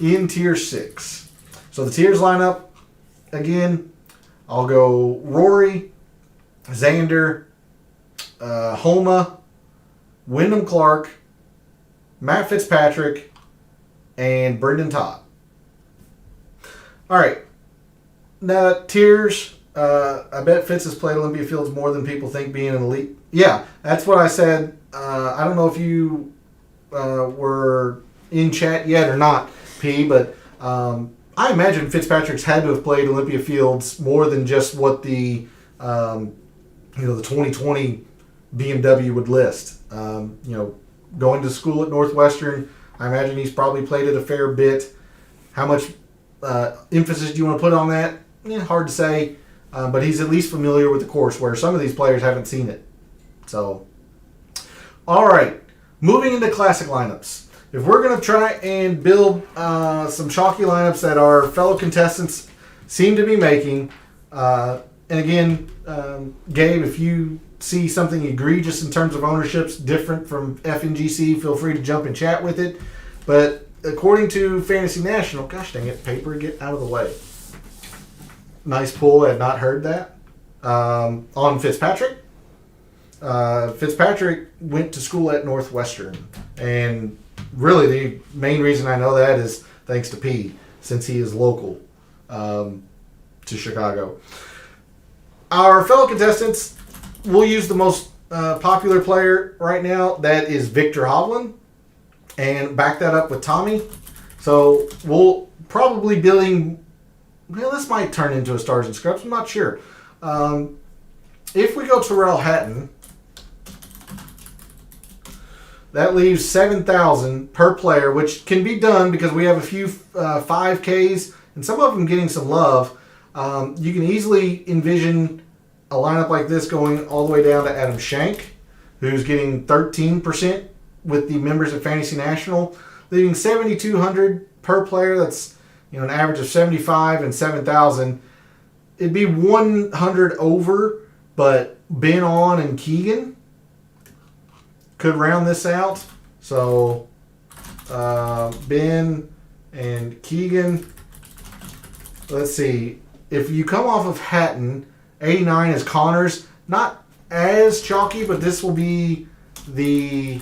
in tier 6. So the tiers line up again. I'll go Rory, Xander, Homa, Wyndham Clark, Matt Fitzpatrick, and Brendan Todd. All right. Now, tiers. I bet Fitz has played Olympia Fields more than people think being an elite. Yeah, that's what I said. I don't know if you were in chat yet or not, P, but I imagine Fitzpatrick's had to have played Olympia Fields more than just what the 2020 BMW would list. Going to school at Northwestern, I imagine he's probably played it a fair bit. How much emphasis do you want to put on that? Hard to say, but he's at least familiar with the course, where some of these players haven't seen it. So, all right, moving into classic lineups. If we're going to try and build some chalky lineups that our fellow contestants seem to be making, and again, Gabe, if you see something egregious in terms of ownerships different from FNGC, feel free to jump and chat with it. But according to Fantasy National, gosh dang it, paper, get out of the way. Nice pull, I had not heard that. On Fitzpatrick. Fitzpatrick went to school at Northwestern. And really the main reason I know that is thanks to P, since he is local to Chicago. Our fellow contestants, we'll use the most popular player right now. That is Victor Hovland. And back that up with Tommy. So we'll probably billing... Well, this might turn into a Stars and Scrubs. I'm not sure. If we go Tyrrell Hatton, that leaves $7,000 per player, which can be done because we have a few 5Ks and some of them getting some love. You can easily envision a lineup like this going all the way down to Adam Schenk, who's getting 13% with the members of Fantasy National, leaving $7,200 per player. That's an average of 75 and 7,000. It'd be 100 over, but Ben On and Keegan could round this out. So Ben and Keegan. Let's see. If you come off of Hatton, 89 is Connors. Not as chalky, but this will be the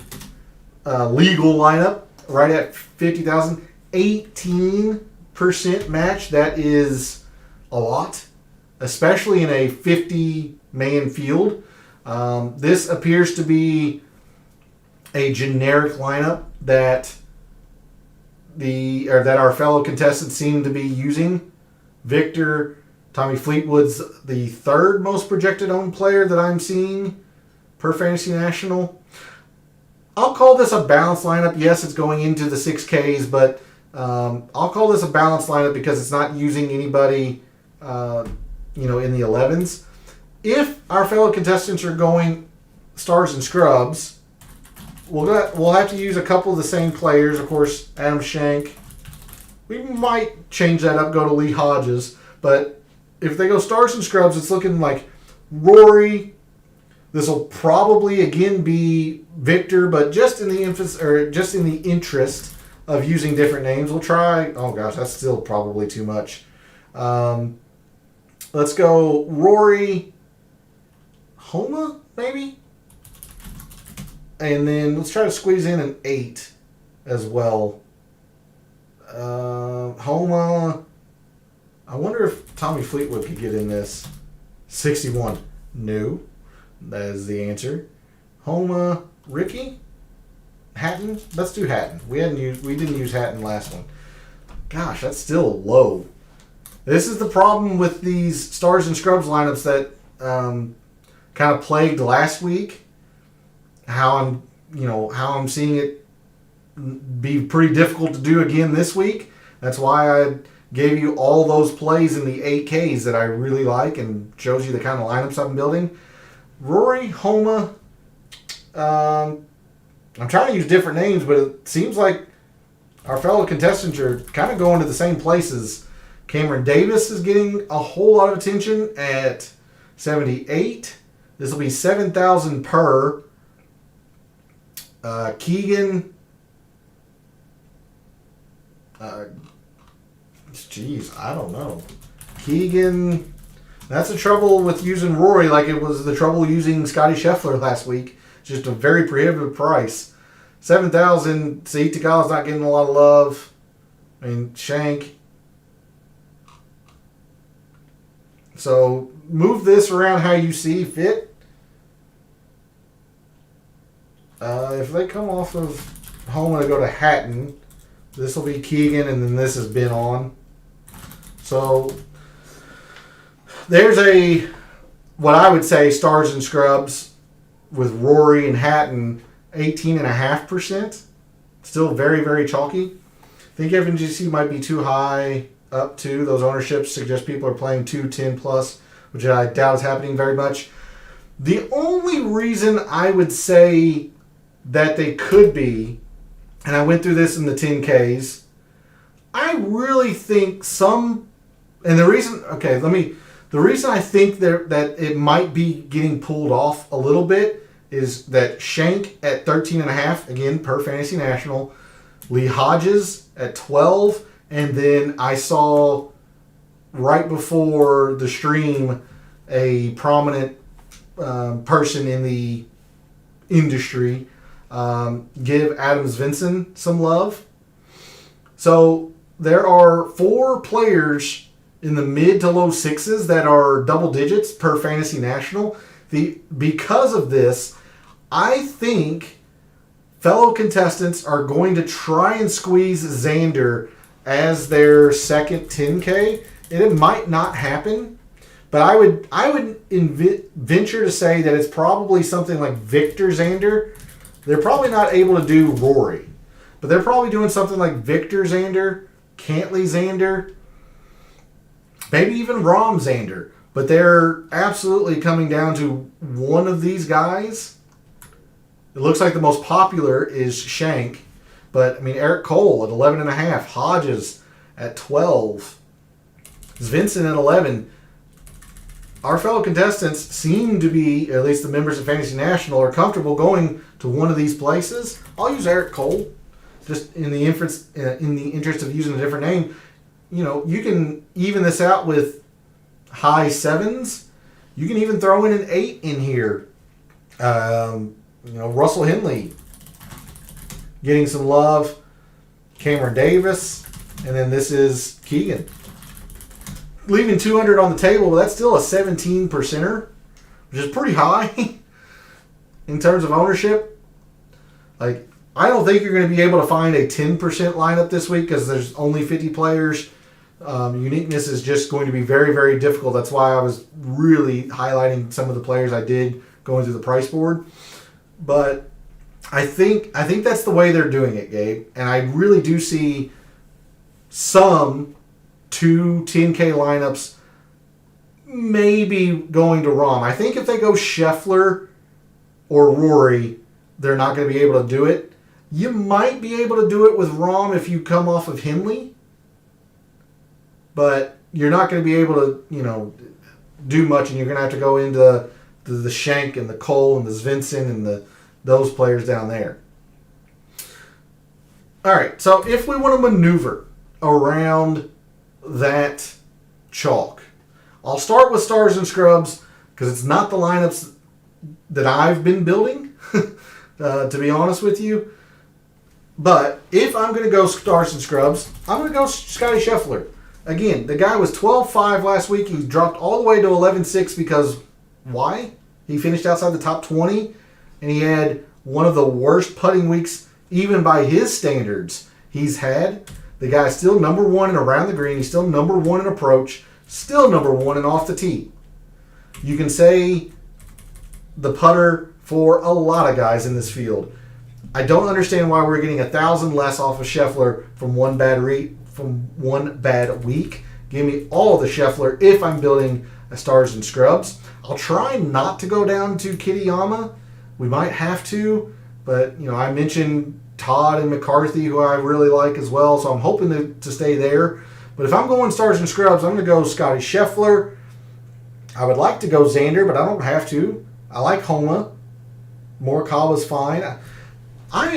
legal lineup right at 50,000. 18% match. That is a lot, especially in a 50-man field. This appears to be a generic lineup that our fellow contestants seem to be using. Victor, Tommy Fleetwood's the third most projected owned player that I'm seeing per Fantasy National. I'll call this a balanced lineup. Yes, it's going into the 6Ks, but I'll call this a balanced lineup because it's not using anybody, in the 11s. If our fellow contestants are going stars and scrubs, we'll have to use a couple of the same players. Of course, Adam Schenk. We might change that up, go to Lee Hodges. But if they go stars and scrubs, it's looking like Rory. This will probably again be Victor, but just in the interest of using different names, we'll try. Oh gosh, that's still probably too much. Let's go Rory, Homa maybe, and then let's try to squeeze in an 8 as well. Homa. I wonder if Tommy Fleetwood could get in this. 61. No. That is the answer. Homa. Ricky? Hatton? Let's do Hatton. We didn't use Hatton last one. Gosh, that's still low. This is the problem with these stars and scrubs lineups that kind of plagued last week. How I'm seeing it be pretty difficult to do again this week. That's why I gave you all those plays in the 8Ks that I really like and shows you the kind of lineups I'm building. Rory, Homa. I'm trying to use different names, but it seems like our fellow contestants are kind of going to the same places. Cameron Davis is getting a whole lot of attention at 78. This will be 7,000 per. Keegan. I don't know. Keegan. That's the trouble with using Rory, like it was the trouble using Scotty Scheffler last week. Just a very prohibitive price. 7,000. See, Tagala's not getting a lot of love. I mean, Shank. So move this around how you see fit. If they come off of home and go to Hatton, this will be Keegan, and then this has been on. So there's what I would say stars and scrubs with Rory and Hatton, 18.5%. Still very, very chalky. I think FNGC might be too high up to. Those ownerships suggest people are playing 210 plus, which I doubt is happening very much. The only reason I would say that they could be, and I went through this in the 10Ks, I really think the reason I think that it might be getting pulled off a little bit is that Shank at 13.5, again, per Fantasy National, Lee Hodges at 12, and then I saw right before the stream a prominent person in the industry give Adams Vinson some love. So there are 4 players in the mid to low 6s that are double digits per Fantasy National. Because of this, I think fellow contestants are going to try and squeeze Xander as their second 10K. It might not happen, but I would venture to say that it's probably something like Victor Xander. They're probably not able to do Rory, but they're probably doing something like Victor Xander, Cantley Xander, maybe even Rahm Xander. But they're absolutely coming down to one of these guys. It looks like the most popular is Shank, but I mean Eric Cole at 11.5, Hodges at 12, Svensson at 11. Our fellow contestants seem to be, at least the members of Fantasy National, are comfortable going to one of these places. I'll use Eric Cole. just in the interest of using a different name, you can even this out with high 7s. You can even throw in an 8 in here. Russell Henley getting some love. Cameron Davis. And then this is Keegan. Leaving 200 on the table, but that's still a 17%er, which is pretty high in terms of ownership. Like, I don't think you're going to be able to find a 10% lineup this week because there's only 50 players. Uniqueness is just going to be very, very difficult. That's why I was really highlighting some of the players I did going through the price board. But I think that's the way they're doing it, Gabe. And I really do see some 2 10K lineups maybe going to Rahm. I think if they go Scheffler or Rory, they're not going to be able to do it. You might be able to do it with Rahm if you come off of Henley, but you're not going to be able to, do much, and you're going to have to go into the Schenk and the Cole and the Svensson and those players down there. All right, so if we want to maneuver around that chalk, I'll start with stars and scrubs because it's not the lineups that I've been building, to be honest with you. But if I'm going to go stars and scrubs, I'm going to go Scotty Scheffler. Again, the guy was 12-5 last week. He dropped all the way to 11-6 because why? He finished outside the top 20, and he had one of the worst putting weeks, even by his standards, he's had. The guy's still number 1 in around the green. He's still number 1 in approach. Still number 1 in off the tee. You can say the putter for a lot of guys in this field. I don't understand why we're getting 1,000 less off of Scheffler from one bad week. Give me all of the Scheffler if I'm building a stars and scrubs. I'll try not to go down to Kitayama. We might have to, but I mentioned Todd and McCarthy, who I really like as well, so I'm hoping to stay there. But if I'm going stars and scrubs, I'm going to go Scotty Scheffler. I would like to go Xander, but I don't have to. I like Homa. Morikawa's fine. I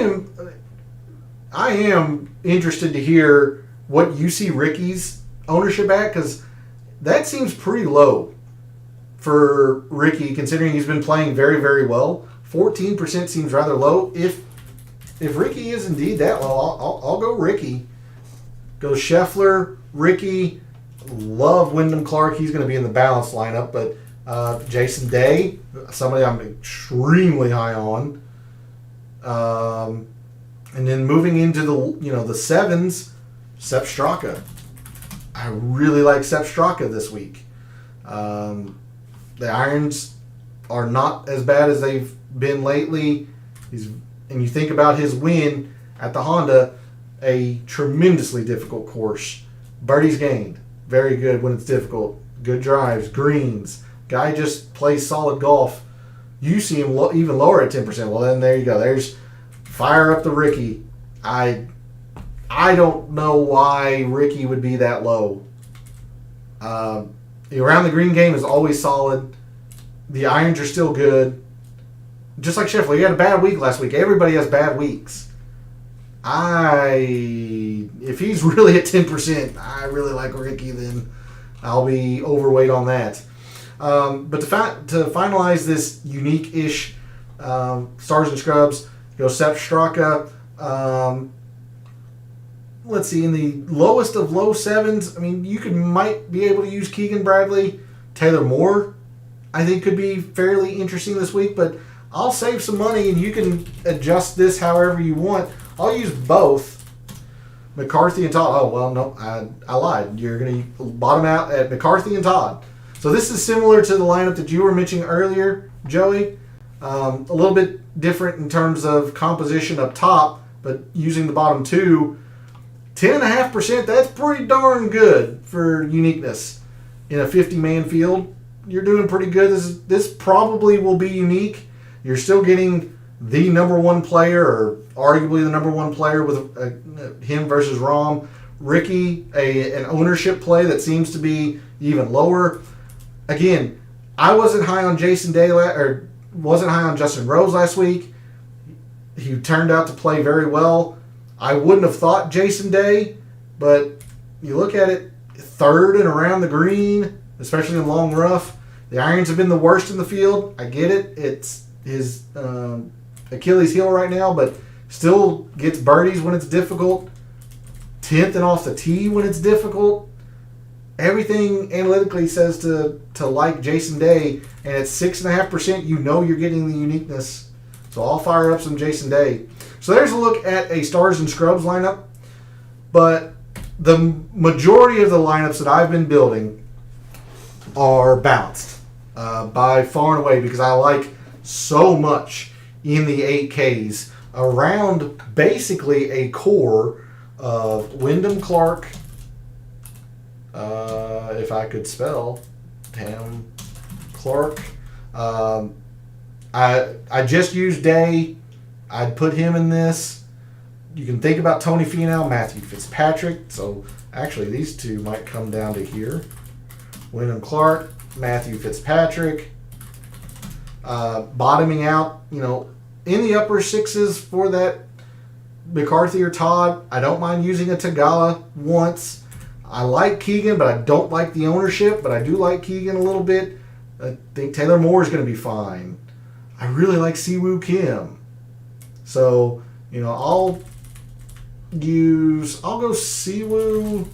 am interested to hear what you see Ricky's ownership at, because that seems pretty low for Ricky, considering he's been playing very, very well. 14% seems rather low. If Ricky is indeed that low, I'll go Ricky. Go Scheffler, Ricky. Love Wyndham Clark. He's going to be in the balanced lineup, but Jason Day, somebody I'm extremely high on. And then moving into the sevens, Sepp Straka. I really like Sepp Straka this week. The irons are not as bad as they've been lately. And you think about his win at the Honda, a tremendously difficult course. Birdies gained, very good when it's difficult. Good drives, greens. Guy just plays solid golf. You see him even lower at 10%. Well, then there you go. There's fire up the Ricky. I don't know why Ricky would be that low. Around the green game is always solid. The irons are still good. Just like Scheffler, he had a bad week last week. Everybody has bad weeks. If he's really at 10%, I really like Ricky, then I'll be overweight on that. But to finalize this unique-ish stars and scrubs, go Sepp Straka. Let's see, in the lowest of low sevens, you might be able to use Keegan Bradley. Taylor Moore, I think, could be fairly interesting this week, but I'll save some money and you can adjust this however you want. I'll use both McCarthy and Todd. Oh, well, no, I lied. You're going to bottom out at McCarthy and Todd. So this is similar to the lineup that you were mentioning earlier, Joey. A little bit different in terms of composition up top, but using the bottom two. 10.5%, that's pretty darn good for uniqueness. In a 50-man field, you're doing pretty good. This probably will be unique. You're still getting the number one player, or arguably the number one player with him versus Rahm. Ricky, an ownership play that seems to be even lower. Again, I wasn't high on Jason Day, or wasn't high on Justin Rose last week. He turned out to play very well. I wouldn't have thought Jason Day, but you look at it, third and around the green, especially in long rough. The irons have been the worst in the field. I get it. It's his Achilles heel right now, but still gets birdies when it's difficult. 10th and off the tee when it's difficult. Everything analytically says to like Jason Day, and at 6.5%, you know you're getting the uniqueness. So I'll fire up some Jason Day. So there's a look at a Stars and Scrubs lineup, but the majority of the lineups that I've been building are balanced by far and away, because I like so much in the 8Ks around basically a core of Wyndham Clark, if I could spell, Tam Clark. I just used Day. I'd put him in this. You can think about Tony Finau, Matthew Fitzpatrick. So actually these two might come down to here. Wyndham Clark, Matthew Fitzpatrick. Bottoming out, in the upper sixes for that McCarthy or Todd. I don't mind using a Tagala once. I like Keegan, but I don't like the ownership. But I do like Keegan a little bit. I think Taylor Moore is going to be fine. I really like Siwoo Kim. So, I'll go Siwoo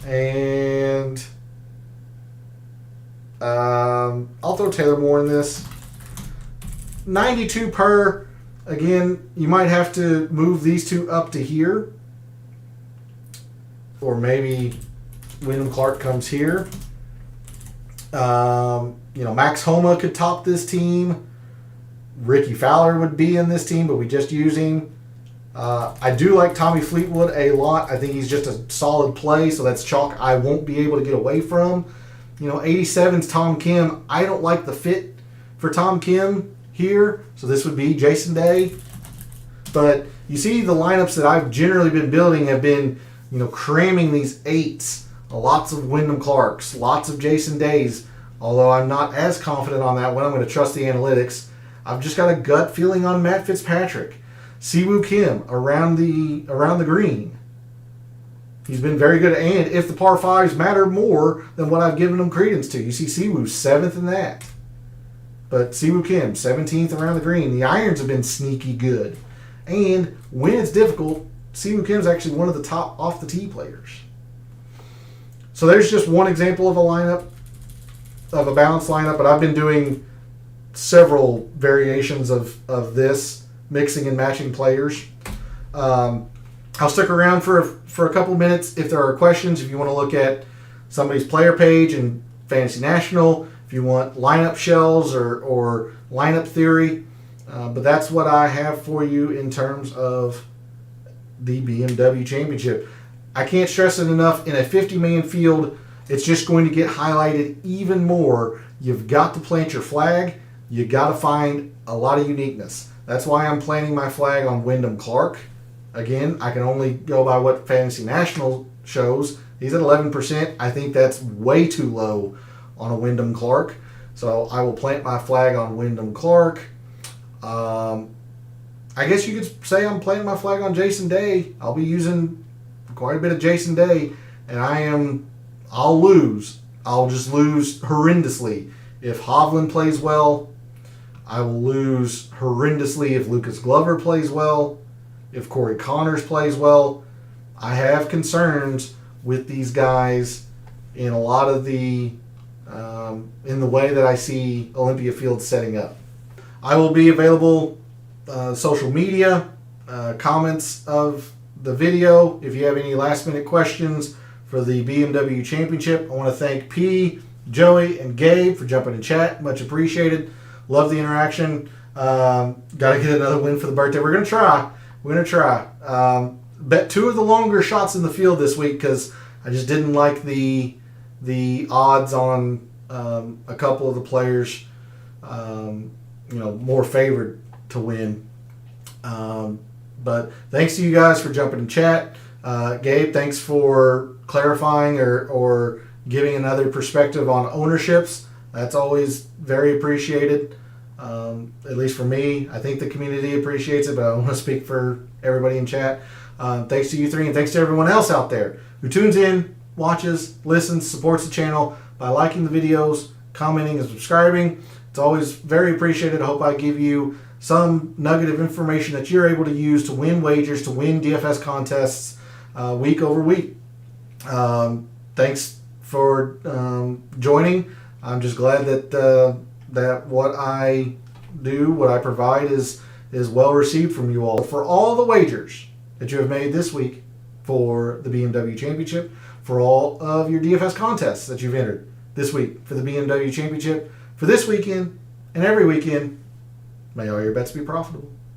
and I'll throw Taylor Moore in this. 92 per. Again, you might have to move these two up to here. Or maybe Wyndham Clark comes here. Max Homa could top this team. Ricky Fowler would be in this team, but we just use him. I do like Tommy Fleetwood a lot. I think he's just a solid play, so that's chalk I won't be able to get away from. 87's Tom Kim. I don't like the fit for Tom Kim here, so this would be Jason Day. But you see the lineups that I've generally been building have been, cramming these 8s. Lots of Wyndham Clarks, lots of Jason Days. Although I'm not as confident on that one, I'm going to trust the analytics. I've just got a gut feeling on Matt Fitzpatrick. Siwoo Kim around the green. He's been very good, and if the par 5s matter more than what I've given them credence to. You see Siwoo 7th in that. But Siwoo Kim, 17th around the green. The irons have been sneaky good. And when it's difficult, Siwoo Kim's actually one of the top off the tee players. So there's just one example of a balanced lineup, but I've been doing several variations of this, mixing and matching players. I'll stick around for a couple minutes if there are questions. If you want to look at somebody's player page in Fantasy National, if you want lineup shells or lineup theory. But that's what I have for you in terms of the BMW Championship. I can't stress it enough. In a 50-man field, it's just going to get highlighted even more. You've got to plant your flag. You got to find a lot of uniqueness. That's why I'm planting my flag on Wyndham Clark. Again, I can only go by what Fantasy National shows. He's at 11%. I think that's way too low on a Wyndham Clark. So I will plant my flag on Wyndham Clark. I guess you could say I'm planting my flag on Jason Day. I'll be using quite a bit of Jason Day, and I'll lose. I'll just lose horrendously. If Hovland plays well, I will lose horrendously if Lucas Glover plays well. If Corey Connors plays well. I have concerns with these guys in a lot of the in the way that I see Olympia Field setting up. I will be available social media, comments of the video. If you have any last minute questions for the BMW Championship, I want to thank P, Joey, and Gabe for jumping in chat. Much appreciated. Love the interaction. Got to get another win for the birthday. We're going to try. Bet 2 of the longer shots in the field this week because I just didn't like the odds on a couple of the players, more favored to win. But thanks to you guys for jumping in chat. Gabe, thanks for clarifying or giving another perspective on ownerships. That's always very appreciated. At least for me, I think the community appreciates it, but I want to speak for everybody in chat. Thanks to you three, and thanks to everyone else out there who tunes in, watches, listens, supports the channel by liking the videos, commenting, and subscribing. It's always very appreciated. I hope I give you some nugget of information that you're able to use to win wagers, to win DFS contests week over week. Thanks for joining. I'm just glad that what I do, what I provide is well received from you all. For all the wagers that you have made this week for the BMW Championship, for all of your DFS contests that you've entered this week for the BMW Championship, for this weekend and every weekend, may all your bets be profitable.